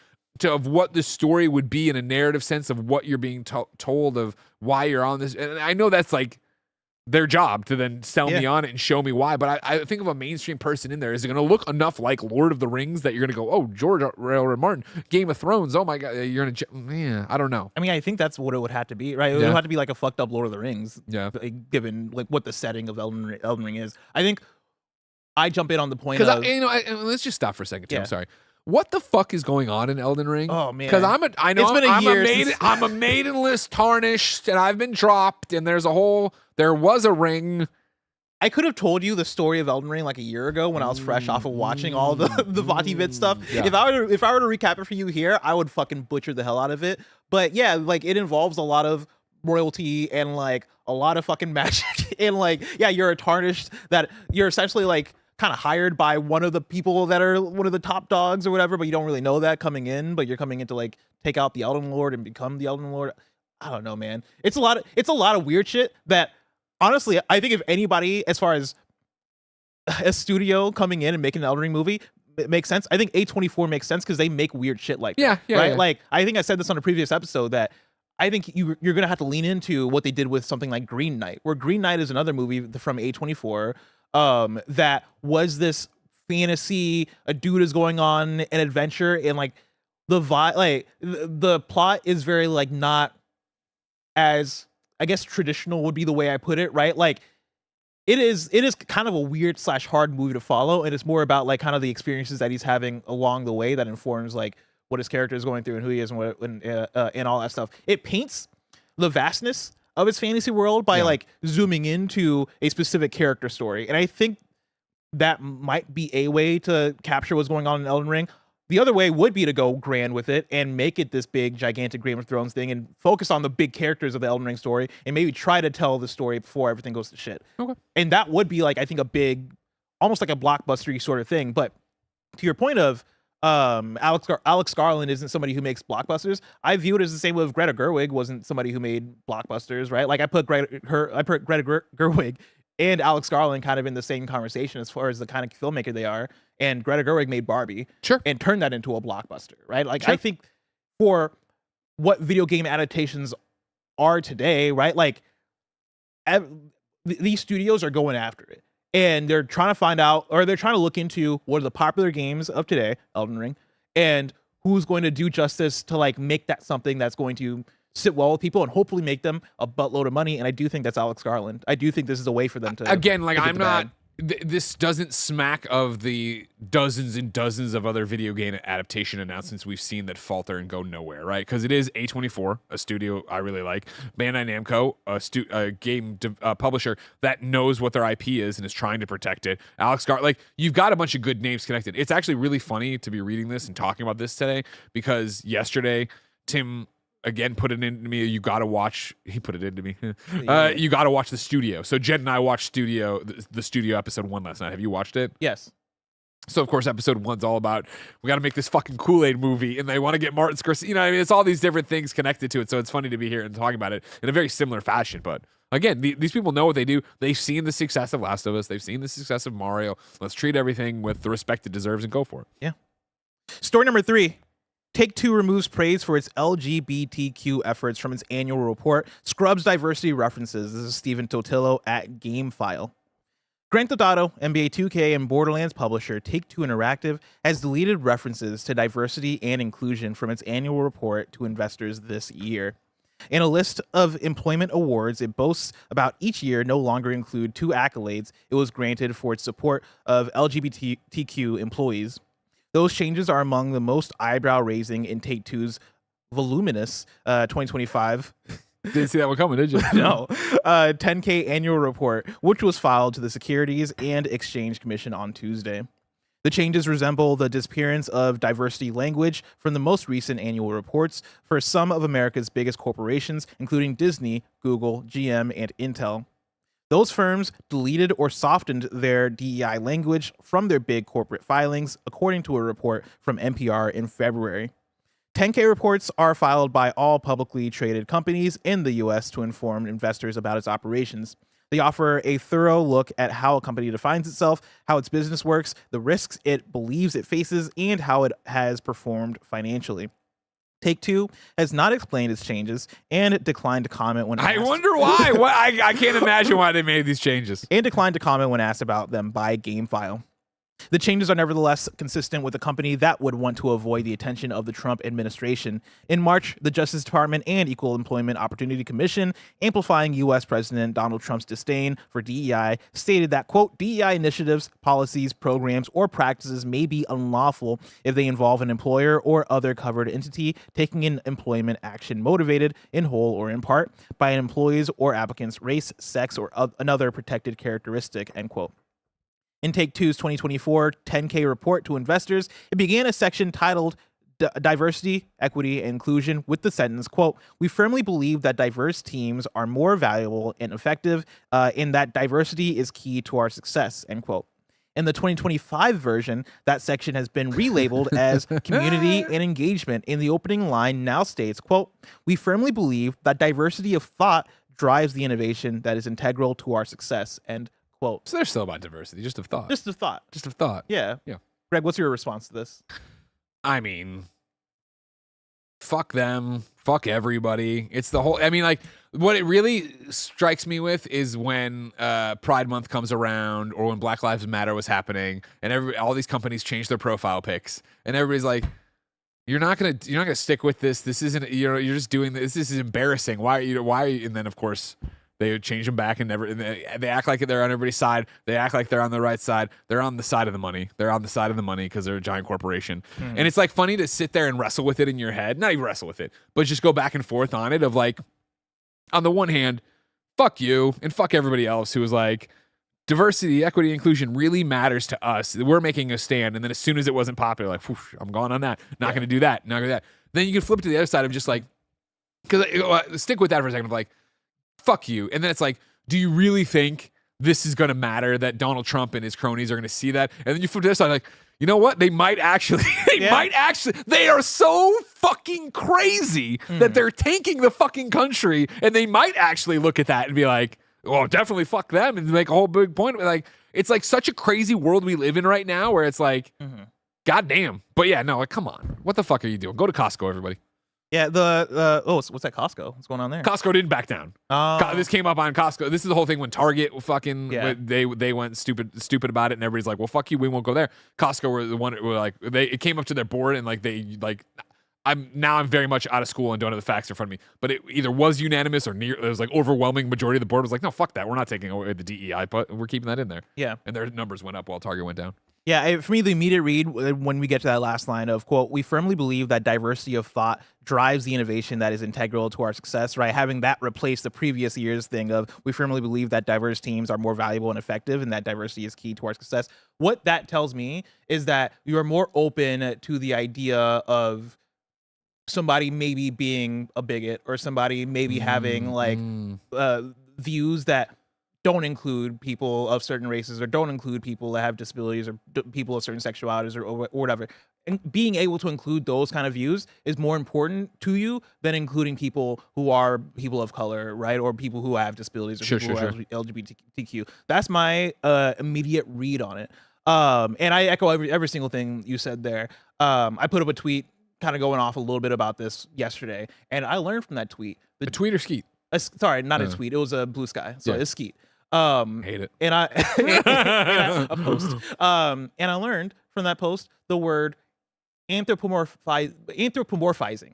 of what the story would be in a narrative sense of what you're being told of why you're on this. And I know that's like their job to then sell me on it and show me why. But I think of a mainstream person in there. Is it going to look enough like Lord of the Rings that you're going to go, oh, George Railroad Martin, Game of Thrones. Oh my God, you're going to, man, I don't know. I mean, I think that's what it would have to be, right? It would have to be like a fucked up Lord of the Rings. Yeah. Given like what the setting of Elden Ring is. I think I jump in on the point of, let's just stop for a second, Tim. I'm sorry. What the fuck is going on in Elden Ring? Oh man, because I'm a maidenless tarnished, and I've been dropped, and there was a ring. I could have told you the story of Elden Ring like a year ago when I was fresh off of watching all the Vati vid stuff. Yeah. If I were to recap it for you here, I would fucking butcher the hell out of it. But yeah, like it involves a lot of royalty and like a lot of fucking magic and like you're a tarnished that you're essentially like kind of hired by one of the people that are one of the top dogs or whatever, but you don't really know that coming in, but you're coming in to like take out the Elden Lord and become the Elden Lord. I don't know, man. It's a lot of weird shit that honestly, I think if anybody, as far as a studio coming in and making an Elden Ring movie, it makes sense. I think A24 makes sense because they make weird shit like that, right? Yeah. Like I think I said this on a previous episode that I think you're gonna have to lean into what they did with something like Green Knight, where Green Knight is another movie from A24 that was this fantasy. A dude is going on an adventure, and like the plot is very like not as, I guess, traditional would be the way I put it, right? Like it is kind of a weird / hard movie to follow, and it's more about like kind of the experiences that he's having along the way that informs like what his character is going through and who he is and all that stuff. It paints the vastness of its fantasy world by like zooming into a specific character story. And I think that might be a way to capture what's going on in Elden Ring. The other way would be to go grand with it and make it this big, gigantic Game of Thrones thing and focus on the big characters of the Elden Ring story and maybe try to tell the story before everything goes to shit. Okay. And that would be like, I think, a big almost like a blockbustery sort of thing. But to your point of Alex Garland isn't somebody who makes blockbusters. I view it as the same with Greta Gerwig wasn't somebody who made blockbusters, right? Like I put Greta Gerwig and Alex Garland kind of in the same conversation as far as the kind of filmmaker they are. And Greta Gerwig made Barbie, and turned that into a blockbuster, right? Like I think for what video game adaptations are today, right? Like these studios are going after it. And they're trying to find out, or they're trying to look into what are the popular games of today, Elden Ring, and who's going to do justice to like make that something that's going to sit well with people and hopefully make them a buttload of money. And I do think that's Alex Garland. I do think this is a way for them to again, like I'm not. This doesn't smack of the dozens and dozens of other video game adaptation announcements we've seen that falter and go nowhere, right? Because it is A24, a studio I really like, Bandai Namco, a game publisher that knows what their IP is and is trying to protect it. Alex Garland, like you've got a bunch of good names connected. It's actually really funny to be reading this and talking about this today because yesterday Tim again put it into me. You gotta watch. He put it into me. You gotta watch The Studio. So Jen and I watched the Studio episode 1 last night. Have you watched it? Yes. So of course episode 1's all about we got to make this fucking Kool-Aid movie, and they want to get Martin Scorsese. You know, what I mean, it's all these different things connected to it. So it's funny to be here and talking about it in a very similar fashion. But again, these people know what they do. They've seen the success of Last of Us. They've seen the success of Mario. Let's treat everything with the respect it deserves and go for it. Yeah. Story number 3. Take-Two removes praise for its LGBTQ efforts from its annual report, scrubs diversity references. This is Stephen Totilo at Game File. Grand Theft Auto, NBA 2K, and Borderlands publisher Take-Two Interactive has deleted references to diversity and inclusion from its annual report to investors this year. In a list of employment awards it boasts about each year no longer include 2 accolades it was granted for its support of LGBTQ employees. Those changes are among the most eyebrow-raising in Take-Two's voluminous 2025 Didn't see that one coming, did you? No. 10K annual report, which was filed to the Securities and Exchange Commission on Tuesday. The changes resemble the disappearance of diversity language from the most recent annual reports for some of America's biggest corporations, including Disney, Google, GM, and Intel. Those firms deleted or softened their DEI language from their big corporate filings, according to a report from NPR in February. 10K reports are filed by all publicly traded companies in the U.S. to inform investors about its operations. They offer a thorough look at how a company defines itself, how its business works, the risks it believes it faces, and how it has performed financially. Take-Two has not explained its changes and declined to comment when asked. I wonder why. I can't imagine why they made these changes. And declined to comment when asked about them by Game File. The changes are nevertheless consistent with a company that would want to avoid the attention of the Trump administration. In March, the Justice Department and Equal Employment Opportunity Commission, amplifying U.S. President Donald Trump's disdain for DEI, stated that, quote, DEI initiatives, policies, programs, or practices may be unlawful if they involve an employer or other covered entity taking an employment action motivated, in whole or in part, by an employee's or applicant's race, sex, or another protected characteristic, end quote. In Take-Two's 2024 10K report to investors, it began a section titled Diversity, Equity, and Inclusion with the sentence, quote, we firmly believe that diverse teams are more valuable and effective and that diversity is key to our success, end quote. In the 2025 version, that section has been relabeled as Community and Engagement, and the opening line now states, quote, we firmly believe that diversity of thought drives the innovation that is integral to our success, end quote. So they're still about diversity, just of thought. Just of thought. Just of thought. Yeah. Yeah. Greg, what's your response to this? I mean, fuck them. Fuck everybody. It's the whole, I mean, like, what it really strikes me with is when Pride Month comes around or when Black Lives Matter was happening and all these companies change their profile pics and everybody's like, you're not gonna stick with this. This isn't, you're just doing this. This is embarrassing. Why? And then of course, they would change them back and they act like they're on everybody's side. They act like they're on the right side. They're on the side of the money. They're on the side of the money because they're a giant corporation. And it's like funny to sit there and wrestle with it in your head. Not even wrestle with it, but just go back and forth on it of like, on the one hand, fuck you and fuck everybody else who was like, diversity, equity, inclusion really matters to us. We're making a stand. And then as soon as it wasn't popular, like, I'm gone on that. Not going to do that. Not going to do that. Then you can flip to the other side of just like, because stick with that for a second of like, fuck you. And then it's like, do you really think this is going to matter, that Donald Trump and his cronies are going to see that. And then you flip this side, like, you know what? They might actually, they are so fucking crazy that they're tanking the fucking country, and they might actually look at that and be like, well, definitely fuck them, and make a whole big point. Like, it's like such a crazy world we live in right now where it's like, goddamn. But yeah, no, like, come on. What the fuck are you doing? Go to Costco, everybody. Yeah, what's that Costco? What's going on there? Costco didn't back down. This came up on Costco. This is the whole thing when Target fucking they went stupid about it, and everybody's like, well, fuck you, we won't go there. Costco were the one were like it came up to their board, and like they like I'm very much out of school and don't have the facts in front of me, but it either was unanimous or it was like overwhelming majority of the board was like, no, fuck that, we're not taking away the DEI, but we're keeping that in there. Yeah, and their numbers went up while Target went down. Yeah, for me, the immediate read when we get to that last line of, quote, we firmly believe that diversity of thought drives the innovation that is integral to our success, right? Having that replace the previous year's thing of, we firmly believe that diverse teams are more valuable and effective, and that diversity is key to our success. What that tells me is that you are more open to the idea of somebody maybe being a bigot, or somebody maybe having like views that don't include people of certain races, or don't include people that have disabilities, or people of certain sexualities, or whatever. And being able to include those kind of views is more important to you than including people who are people of color, right? Or people who have disabilities, or people who have LGBTQ. That's my immediate read on it. And I echo every single thing you said there. I put up a tweet kind of going off a little bit about this yesterday, and I learned from that tweet. The tweet or Skeet? Sorry, not a tweet. It was a Blue Sky. So it's Skeet. Hate it. And I a post. And I learned from that post the word anthropomorphizing.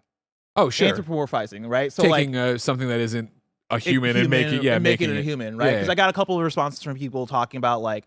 Oh, sure. Anthropomorphizing, right? So taking something that isn't a human and making it a human, right? Because I got a couple of responses from people talking about like,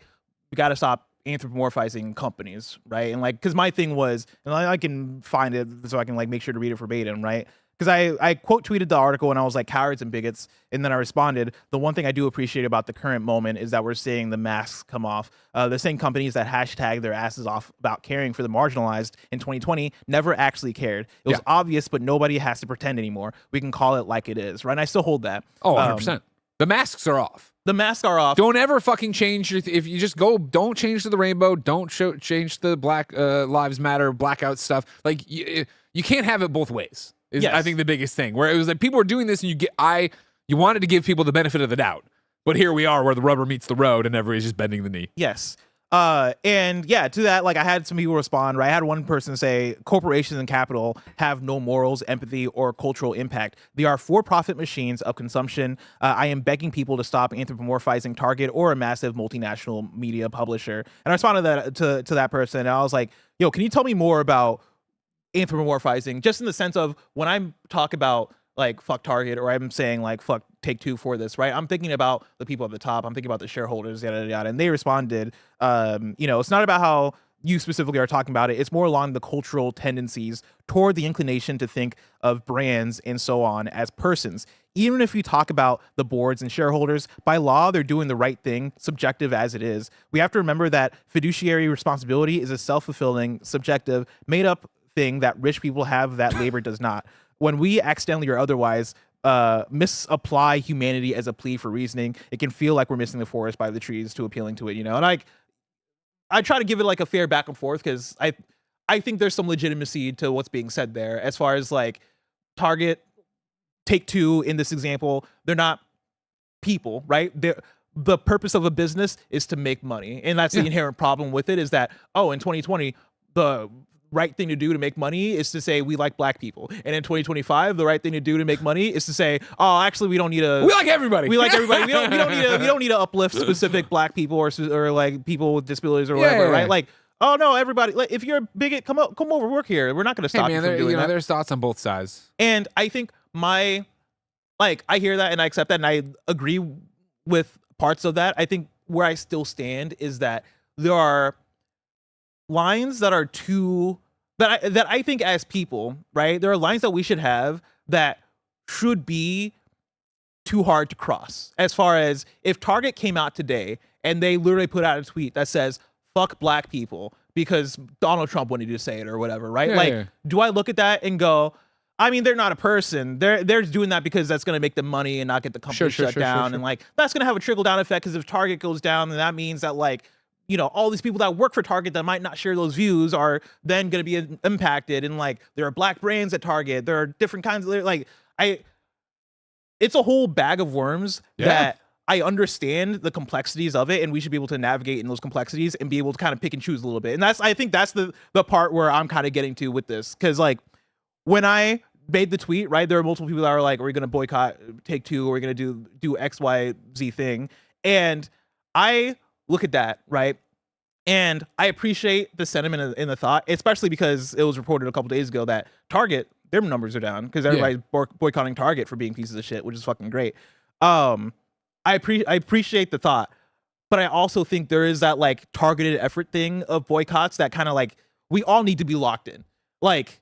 we got to stop anthropomorphizing companies, right? And like, because my thing was, and I can find it so I can like make sure to read it verbatim, right? Because I quote tweeted the article and I was like, cowards and bigots. And then I responded, the one thing I do appreciate about the current moment is that we're seeing the masks come off. The same companies that hashtag their asses off about caring for the marginalized in 2020 never actually cared. It was obvious, but nobody has to pretend anymore. We can call it like it is, right? And I still hold that. Oh, 100%. The masks are off. The masks are off. Don't ever fucking change if you just go, don't change to the rainbow. Don't change the Black Lives Matter blackout stuff. Like you can't have it both ways. I think the biggest thing where it was like people were doing this and you wanted to give people the benefit of the doubt, but here we are where the rubber meets the road and everybody's just bending the knee. Yes. And yeah, to that, like I had some people respond, right? I had one person say, corporations and capital have no morals, empathy, or cultural impact. They are for-profit machines of consumption. I am begging people to stop anthropomorphizing Target or a massive multinational media publisher. And I responded to that person, and I was like, yo, can you tell me more about anthropomorphizing, just in the sense of when I talk about like fuck Target, or I'm saying like fuck Take-Two for this, right? I'm thinking about the people at the top. I'm thinking about the shareholders, yada, yada, yada. And they responded, it's not about how you specifically are talking about it. It's more along the cultural tendencies toward the inclination to think of brands and so on as persons. Even if you talk about the boards and shareholders, by law, they're doing the right thing, subjective as it is. We have to remember that fiduciary responsibility is a self-fulfilling, subjective, made-up thing that rich people have that labor does not. When we accidentally or otherwise misapply humanity as a plea for reasoning, it can feel like we're missing the forest by the trees to appealing to it, you know? And I try to give it like a fair back and forth, because I think there's some legitimacy to what's being said there. As far as like Target, Take-Two in this example, they're not people, right? The purpose of a business is to make money. And that's the inherent problem with it, is that, in 2020, the right thing to do to make money is to say we like black people, and in 2025 the right thing to do to make money is to say, actually we don't need to, we like everybody, we don't need to uplift specific black people or like people with disabilities or whatever, right? Like, oh no, everybody, like, if you're a bigot, come over, work here. We're not going to stop you from doing that. There's thoughts on both sides, and I think I hear that and I accept that and I agree with parts of that. I think where I still stand is that there are lines that are that I think as people, right, there are lines that we should have that should be too hard to cross. As far as if Target came out today and they literally put out a tweet that says fuck black people because Donald Trump wanted you to say it or whatever, right? Do I look at that and go, I mean, they're not a person. They're doing that because that's going to make them money and not get the company shut down. And like, that's going to have a trickle down effect because if Target goes down, then that means that like, you know, all these people that work for Target that might not share those views are then going to be impacted. And like, there are black brands at Target. There are different kinds of like, it's a whole bag of worms that I understand the complexities of it, and we should be able to navigate in those complexities and be able to kind of pick and choose a little bit. And I think that's the part where I'm kind of getting to with this. Cause like when I made the tweet, right, there are multiple people that are like, are we going to boycott Take-Two? Or are we going to do X, Y, Z thing? And I look at that, right? And I appreciate the sentiment in the thought, especially because it was reported a couple days ago that Target, their numbers are down because everybody's boycotting Target for being pieces of shit, which is fucking great. I appreciate the thought, but I also think there is that like targeted effort thing of boycotts that kind of like we all need to be locked in. Like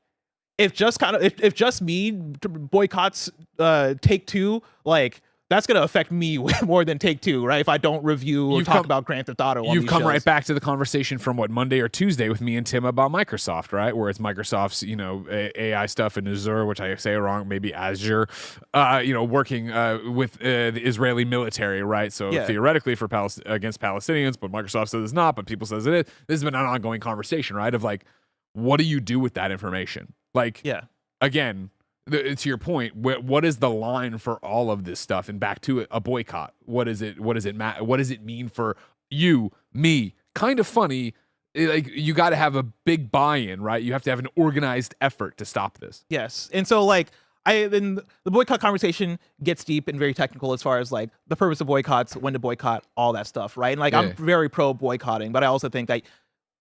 if just me boycotts Take-Two, like that's gonna affect me way more than Take-Two, right? If I don't review or talk about Grand Theft Auto, you've come right back to the conversation from what Monday or Tuesday with me and Tim about Microsoft, right? Where it's Microsoft's, you know, AI stuff in Azure, which I say wrong, maybe Azure, you know, working with the Israeli military, right? So theoretically for against Palestinians, but Microsoft says it's not, but people says it is. This has been an ongoing conversation, right? Of like, what do you do with that information? Like, again. To your point, what is the line for all of this stuff? And back to a boycott. What does it mean for you, me? Kind of funny. Like you got to have a big buy-in, right? You have to have an organized effort to stop this. Yes, and so like then the boycott conversation gets deep and very technical as far as like the purpose of boycotts, when to boycott, all that stuff, right? And like I'm very pro boycotting, but I also think that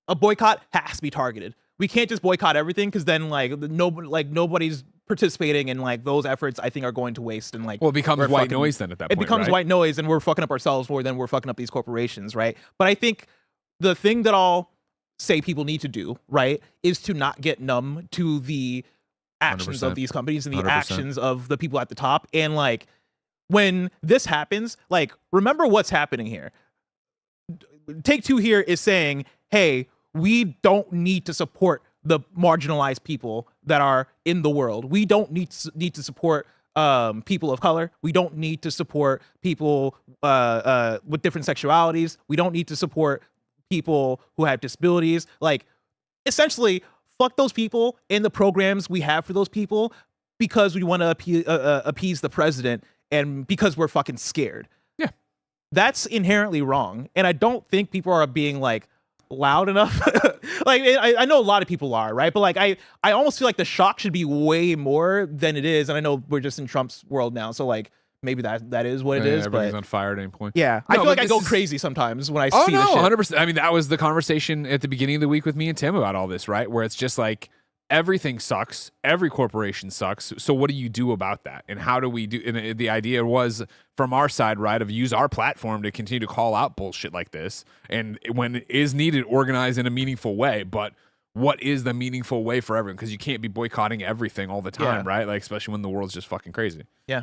a boycott has to be targeted. We can't just boycott everything because then nobody's participating in like those efforts. I think are going to waste and like it becomes white noise then at that point. It becomes white noise and we're fucking up ourselves more than we're fucking up these corporations, right? But I think the thing that I'll say people need to do, right, is to not get numb to the actions 100%. Of these companies and the 100%. actions of the people at the top. And like when this happens, like remember what's happening here. Take-Two here is saying, hey, we don't need to support the marginalized people that are in the world. We don't need to support people of color. We don't need to support people with different sexualities. We don't need to support people who have disabilities. Like, essentially, fuck those people and the programs we have for those people because we want to appease the president and because we're fucking scared. Yeah. That's inherently wrong. And I don't think people are being like, loud enough. Like I know a lot of people are, right? But like I almost feel like the shock should be way more than it is. And I know we're just in Trump's world now, so like maybe that is what it is. Everybody's but on fire at any point. Yeah, I feel like I go crazy sometimes when I see this shit. 100%. I mean, that was the conversation at the beginning of the week with me and Tim about all this, right? Where it's just like everything sucks. Every corporation sucks. So what do you do about that? And how do we do? And the idea was from our side, right, of use our platform to continue to call out bullshit like this. And when it is needed, organize in a meaningful way. But what is the meaningful way for everyone? Because you can't be boycotting everything all the time, right? Like, especially when the world's just fucking crazy. Yeah.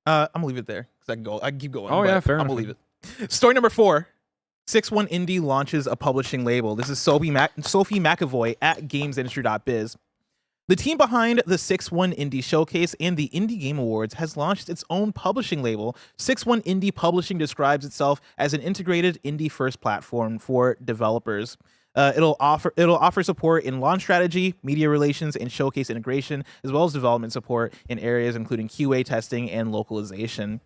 I'm gonna leave it there because I can keep going. Oh yeah, fair enough. I'm gonna leave it. Story number 4. 6-1 Indie launches a publishing label. This is Sophie Mcevoy at GamesIndustry.biz. The team behind the 6-1 Indie Showcase and the Indie Game Awards has launched its own publishing label. 6-1 Indie Publishing describes itself as an integrated indie-first platform for developers. It'll offer support in launch strategy, media relations, and showcase integration, as well as development support in areas including QA testing and localization.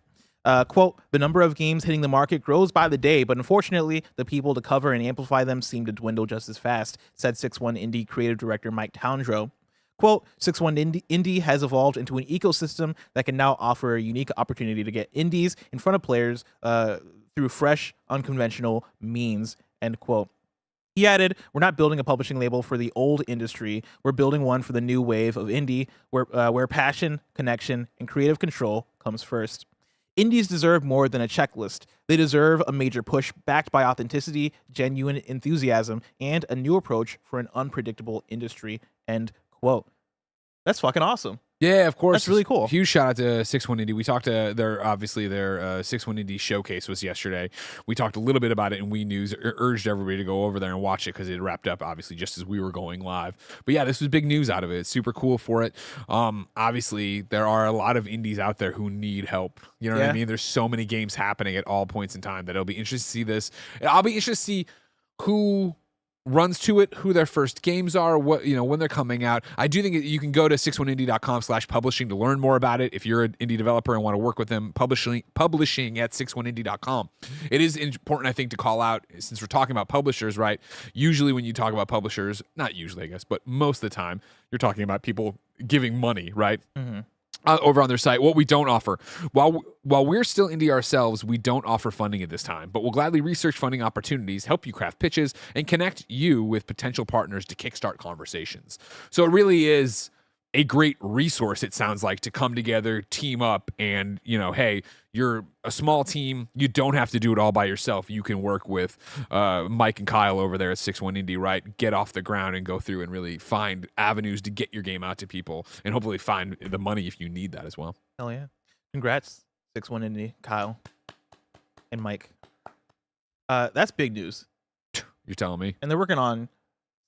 Quote, the number of games hitting the market grows by the day, but unfortunately, the people to cover and amplify them seem to dwindle just as fast, said 6-1 Indie creative director Mike Townsrow. Quote, 6-1 Indie has evolved into an ecosystem that can now offer a unique opportunity to get indies in front of players through fresh, unconventional means, end quote. He added, we're not building a publishing label for the old industry. We're building one for the new wave of indie, where passion, connection, and creative control comes first. Indies deserve more than a checklist. They deserve a major push backed by authenticity, genuine enthusiasm, and a new approach for an unpredictable industry, end quote. That's fucking awesome. Yeah, of course. That's really cool. Huge shout out to 6-1 Indie. We talked to their 6-1 Indie showcase was yesterday. We talked a little bit about it in We News. Urged everybody to go over there and watch it because it wrapped up obviously just as we were going live. But yeah, this was big news out of it. It's super cool for it. Obviously, there are a lot of indies out there who need help. You know what I mean? There's so many games happening at all points in time that it'll be interesting to see this. I'll be interested to see who runs to it, who their first games are, what when they're coming out. I do think you can go to 61indie.com/publishing to learn more about it if you're an indie developer and want to work with them. Publishing at 61indie.com. It is important, I think, to call out, since we're talking about publishers, right? Usually when you talk about publishers, not usually I guess, but most of the time, you're talking about people giving money, right? Mm-hmm. Over on their site. What we don't offer, while we're still indie ourselves, we don't offer funding at this time, but we'll gladly research funding opportunities, help you craft pitches, and connect you with potential partners to kickstart conversations. So it really is a great resource, it sounds like, to come together, team up, and, hey, you're a small team. You don't have to do it all by yourself. You can work with Mike and Kyle over there at 6-1 Indie, right? Get off the ground and go through and really find avenues to get your game out to people and hopefully find the money if you need that as well. Hell yeah. Congrats, 6-1 Indie, Kyle, and Mike. That's big news. You're telling me? And they're working on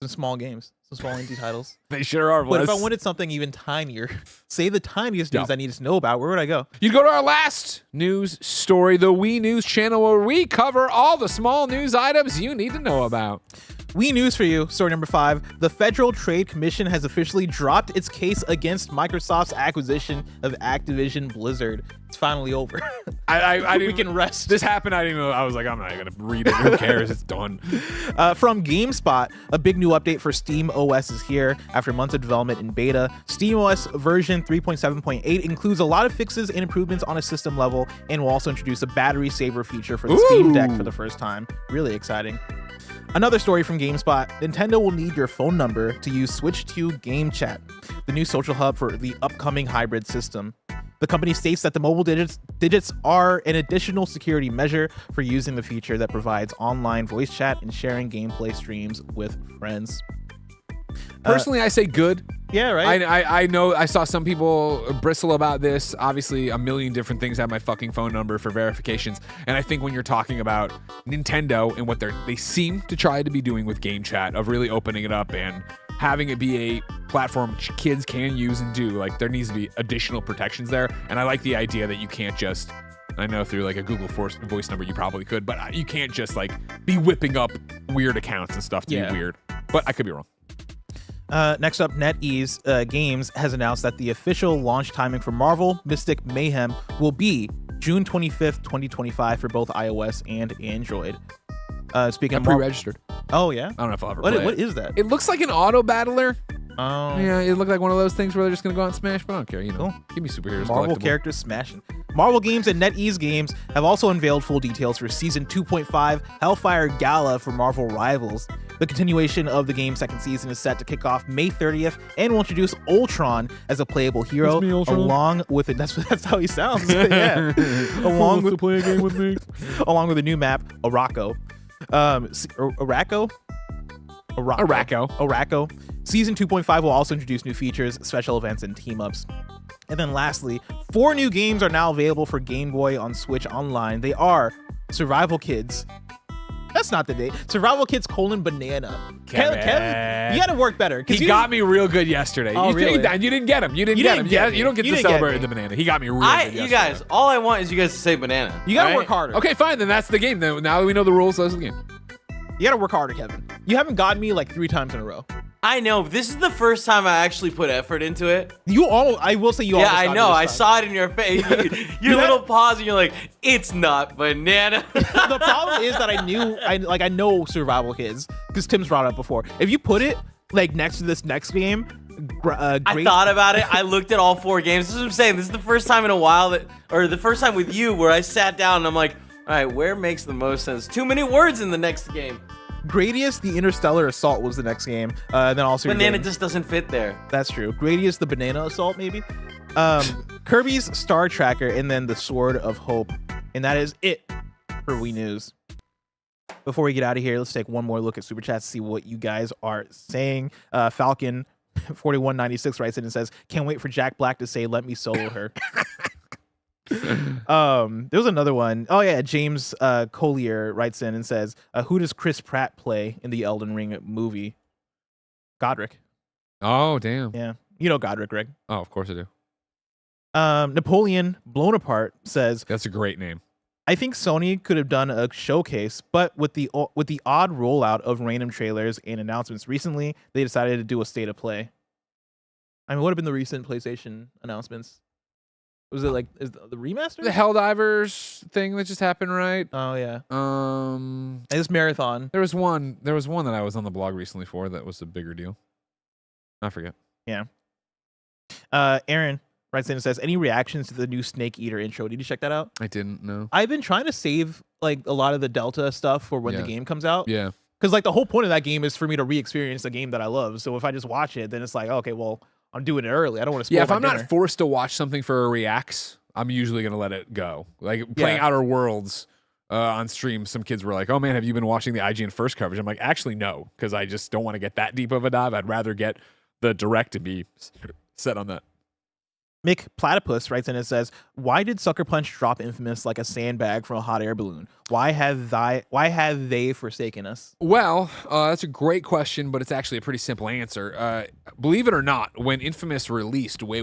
some small games, some small indie titles. They sure are. But if I wanted something even tinier, say the tiniest news I needed to know about, where would I go? You'd go to our last news story, the We News channel, where we cover all the small news items you need to know about. We News for you, story number 5. The Federal Trade Commission has officially dropped its case against Microsoft's acquisition of Activision Blizzard. It's finally over. We can rest. This happened. I didn't even know. I was like, I'm not going to read it. Who cares? It's done. From GameSpot, a big new update for Steam OS is here after months of development in beta. Steam OS version 3.7.8 includes a lot of fixes and improvements on a system level and will also introduce a battery saver feature for the Steam Deck for the first time. Really exciting. Another story from GameSpot, Nintendo will need your phone number to use Switch 2 Game Chat, the new social hub for the upcoming hybrid system. The company states that the mobile digits are an additional security measure for using the feature that provides online voice chat and sharing gameplay streams with friends. Personally, I say good. Yeah, right? I know I saw some people bristle about this. Obviously, a million different things have my fucking phone number for verifications. And I think when you're talking about Nintendo and what they seem to try to be doing with Game Chat, of really opening it up and having it be a platform kids can use and do, like, there needs to be additional protections there. And I like the idea that you can't just, I know through like a Google voice number you probably could, but you can't just like be whipping up weird accounts and stuff to be weird. But I could be wrong. Next up, NetEase Games has announced that the official launch timing for Marvel Mystic Mayhem will be June 25th, 2025 for both iOS and Android. Speaking I'm of pre-registered. Oh, yeah? I don't know if I'll ever play What it. is that? It looks like an auto battler. Oh. Yeah, it looked like one of those things where they're just going to go out and smash, but I don't care. Cool. Give me superheroes. Marvel characters smashing. Marvel Games and NetEase Games have also unveiled full details for Season 2.5 Hellfire Gala for Marvel Rivals. The continuation of the game's second season is set to kick off May 30th and will introduce Ultron as a playable hero, along with it. That's how he sounds. Yeah. Along with play a game with me. Along with a new map, Araco. Season 2.5 will also introduce new features, special events, and team-ups. And then lastly, 4 new games are now available for Game Boy on Switch Online. They are Survival Kids. That's not the date. Survival Kids : Banana. Kevin, you gotta work better. He got me real good yesterday. Oh, really? You didn't get him. You didn't get him. Yeah, you don't get to celebrate the banana. He got me real good yesterday. You guys, all I want is you guys to say banana. You gotta work harder. Okay, fine. Then that's the game. Now that we know the rules, that's the game. You gotta work harder, Kevin. You haven't gotten me like 3 times in a row. I know. This is the first time I actually put effort into it. I will say you almost got I know. I saw it in your face. Your little pause, and you're like, it's not banana. The problem is that I know Survival Kids because Tim's brought it up before. If you put it like next to this next game, I thought about it. I looked at all 4 games. This is what I'm saying. This is the first time in a while the first time with you where I sat down and I'm like, all right, where makes the most sense? Too many words in the next game. Gradius the Interstellar Assault was the next game. Then also Banana just doesn't fit there. That's true. Gradius the Banana Assault, maybe. Kirby's Star Tracker, and then the Sword of Hope. And that is it for Wii News. Before we get out of here, let's take one more look at Super Chats to see what you guys are saying. Falcon 4196 writes in and says, "Can't wait for Jack Black to say, 'Let me solo her.'" There was another one. Oh yeah, James Collier writes in and says, "Who does Chris Pratt play in the Elden Ring movie?" Godric. Oh, damn. Yeah, you know Godric, Greg. Oh, of course I do. Napoleon Blown Apart says, That's a great name. "I think Sony could have done a showcase, but with the odd rollout of random trailers and announcements recently, they decided to do a state of play." I mean, what have been the recent PlayStation announcements? Was it like the remaster? The Helldivers thing that just happened, right? Oh yeah. And This marathon. there was one that I was on the blog recently for that was a bigger deal. I forget. Yeah. Aaron writes in and says, "Any reactions to the new Snake Eater intro? Did you check that out?" I didn't know. I've been trying to save like a lot of the Delta stuff for when the game comes out. Yeah. Because like the whole point of that game is for me to re-experience a game that I love. So if I just watch it, then it's like, okay, well, I'm doing it early. I don't want to spoil Yeah, if my I'm dinner. not forced to watch something for a reacts, I'm usually going to let it go. Like playing Outer Worlds on stream, some kids were like, "Oh man, have you been watching the IGN first coverage?" I'm like, actually, no, because I just don't want to get that deep of a dive. I'd rather get the direct to be set on that. Mick Platypus writes in and says, "Why did Sucker Punch drop Infamous like a sandbag from a hot air balloon? Why have they forsaken us?" Well, that's a great question, but it's actually a pretty simple answer. Believe it or not, when Infamous released way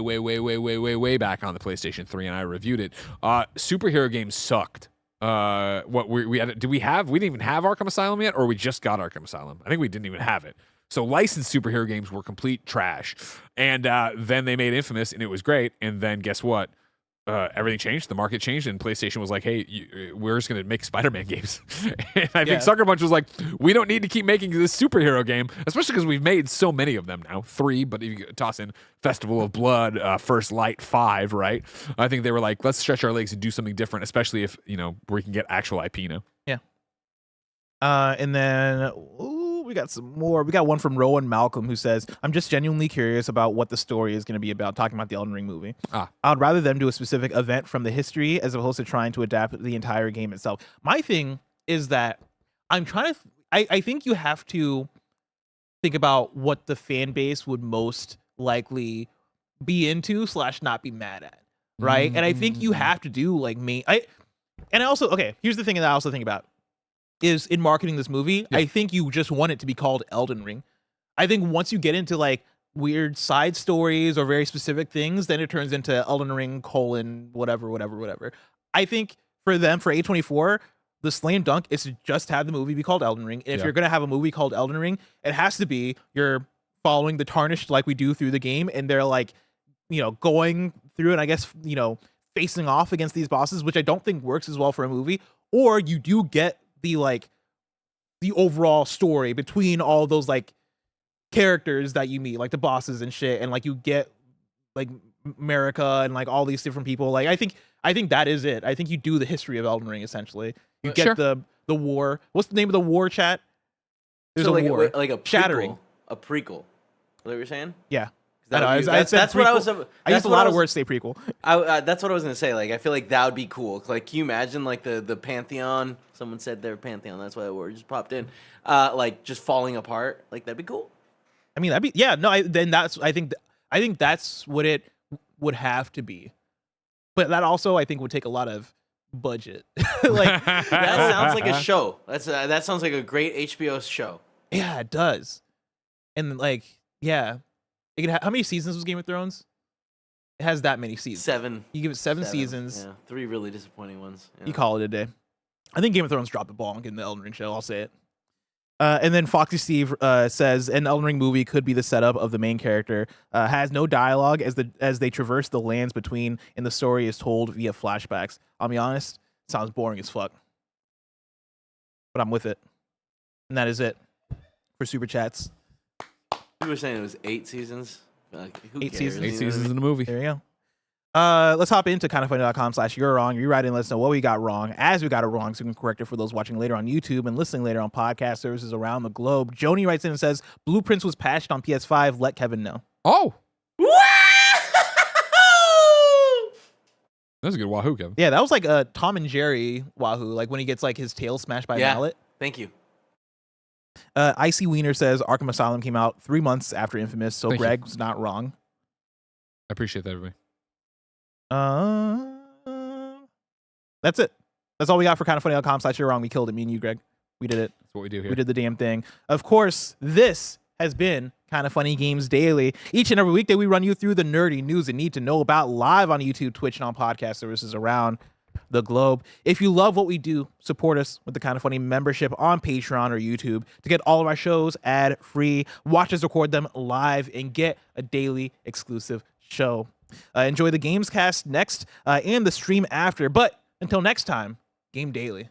back on the PlayStation 3, and I reviewed it, superhero games sucked. What we had? We didn't even have Arkham Asylum yet, or we just got Arkham Asylum? I think we didn't even have it. So licensed superhero games were complete trash. And then they made Infamous, and it was great. And then guess what? Everything changed. The market changed, and PlayStation was like, "Hey, we're just going to make Spider-Man games." And I think Sucker Punch was like, "We don't need to keep making this superhero game," especially because we've made so many of them now. 3, but if you toss in Festival of Blood, First Light 5, right? I think they were like, let's stretch our legs and do something different, especially if, we can get actual IP now. Yeah. And then... we got some more. We got one from Rowan Malcolm who says, "I'm just genuinely curious about what the story is going to be about," talking about the Elden Ring movie. "I'd rather them do a specific event from the history as opposed to trying to adapt the entire game itself." My thing is that I'm trying to... I think you have to think about what the fan base would most likely be into / not be mad at, right? And I think you have to do like here's the thing that I also think about. Is in marketing this movie, I think you just want it to be called Elden Ring. I think once you get into like weird side stories or very specific things, then it turns into Elden Ring : whatever. I think for them, for A24, the slam dunk is to just have the movie be called Elden Ring. And if you're going to have a movie called Elden Ring, it has to be you're following the Tarnished like we do through the game. And they're like, going through and I guess, facing off against these bosses, which I don't think works as well for a movie. Or you do get the overall story between all those like characters that you meet, like the bosses and shit, and like you get like America and like all these different people. Like I think that is it. I think you do the history of Elden Ring essentially. You get the war. What's the name of the war, chat? There's a war. Like a prequel, Shattering. A prequel. Is that what you're saying? Yeah. That's what I was. I used a lot of words to say prequel. That's what I was gonna say. Like, I feel like that would be cool. Like, can you imagine like the Pantheon? Someone said their Pantheon. That's why the word just popped in. Like just falling apart. Like that'd be cool. I mean, that'd be I think that's what it would have to be. But that also I think would take a lot of budget. Like that sounds like a show. That sounds like a great HBO show. Yeah, it does. And like, yeah. How many seasons was Game of Thrones? It has that many seasons. 7. You give it 7 seasons. Yeah, 3 really disappointing ones. Yeah. You call it a day. I think Game of Thrones dropped the ball on getting the Elden Ring show. I'll say it. And then Foxy Steve says an Elden Ring movie could be the setup of the main character. Has no dialogue as they traverse the lands between, and the story is told via flashbacks. I'll be honest, sounds boring as fuck. But I'm with it. And that is it for Super Chats. You were saying it was 8 seasons. Like, who 8 cares? seasons. 8 seasons in a movie. There you go. Let's hop into kindoffunny.com/you're wrong. You write in, let us know what we got wrong, as we got it wrong, so we can correct it for those watching later on YouTube and listening later on podcast services around the globe. Joni writes in and says, "Blueprints was patched on PS5. Let Kevin know." Oh. That was a good Wahoo, Kevin. Yeah, that was like a Tom and Jerry Wahoo, like when he gets like his tail smashed by a mallet. Thank you. Icy Wiener says Arkham Asylum came out 3 months after Infamous, so Thank you. Greg was not wrong. I appreciate that, everybody. That's it. That's all we got for kindoffunny.com/you're wrong. We killed it. Me and you, Greg. We did it. That's what we do here. We did the damn thing. Of course, this has been Kinda Funny Games Daily. Each and every weekday, we run you through the nerdy news and need to know about live on YouTube, Twitch, and on podcast services around the globe. If you love what we do, support us with the Kinda Funny membership on Patreon or YouTube to get all of our shows ad-free, watch us record them live, and get a daily exclusive show. Enjoy the Gamescast next and the stream after. But until next time, game daily.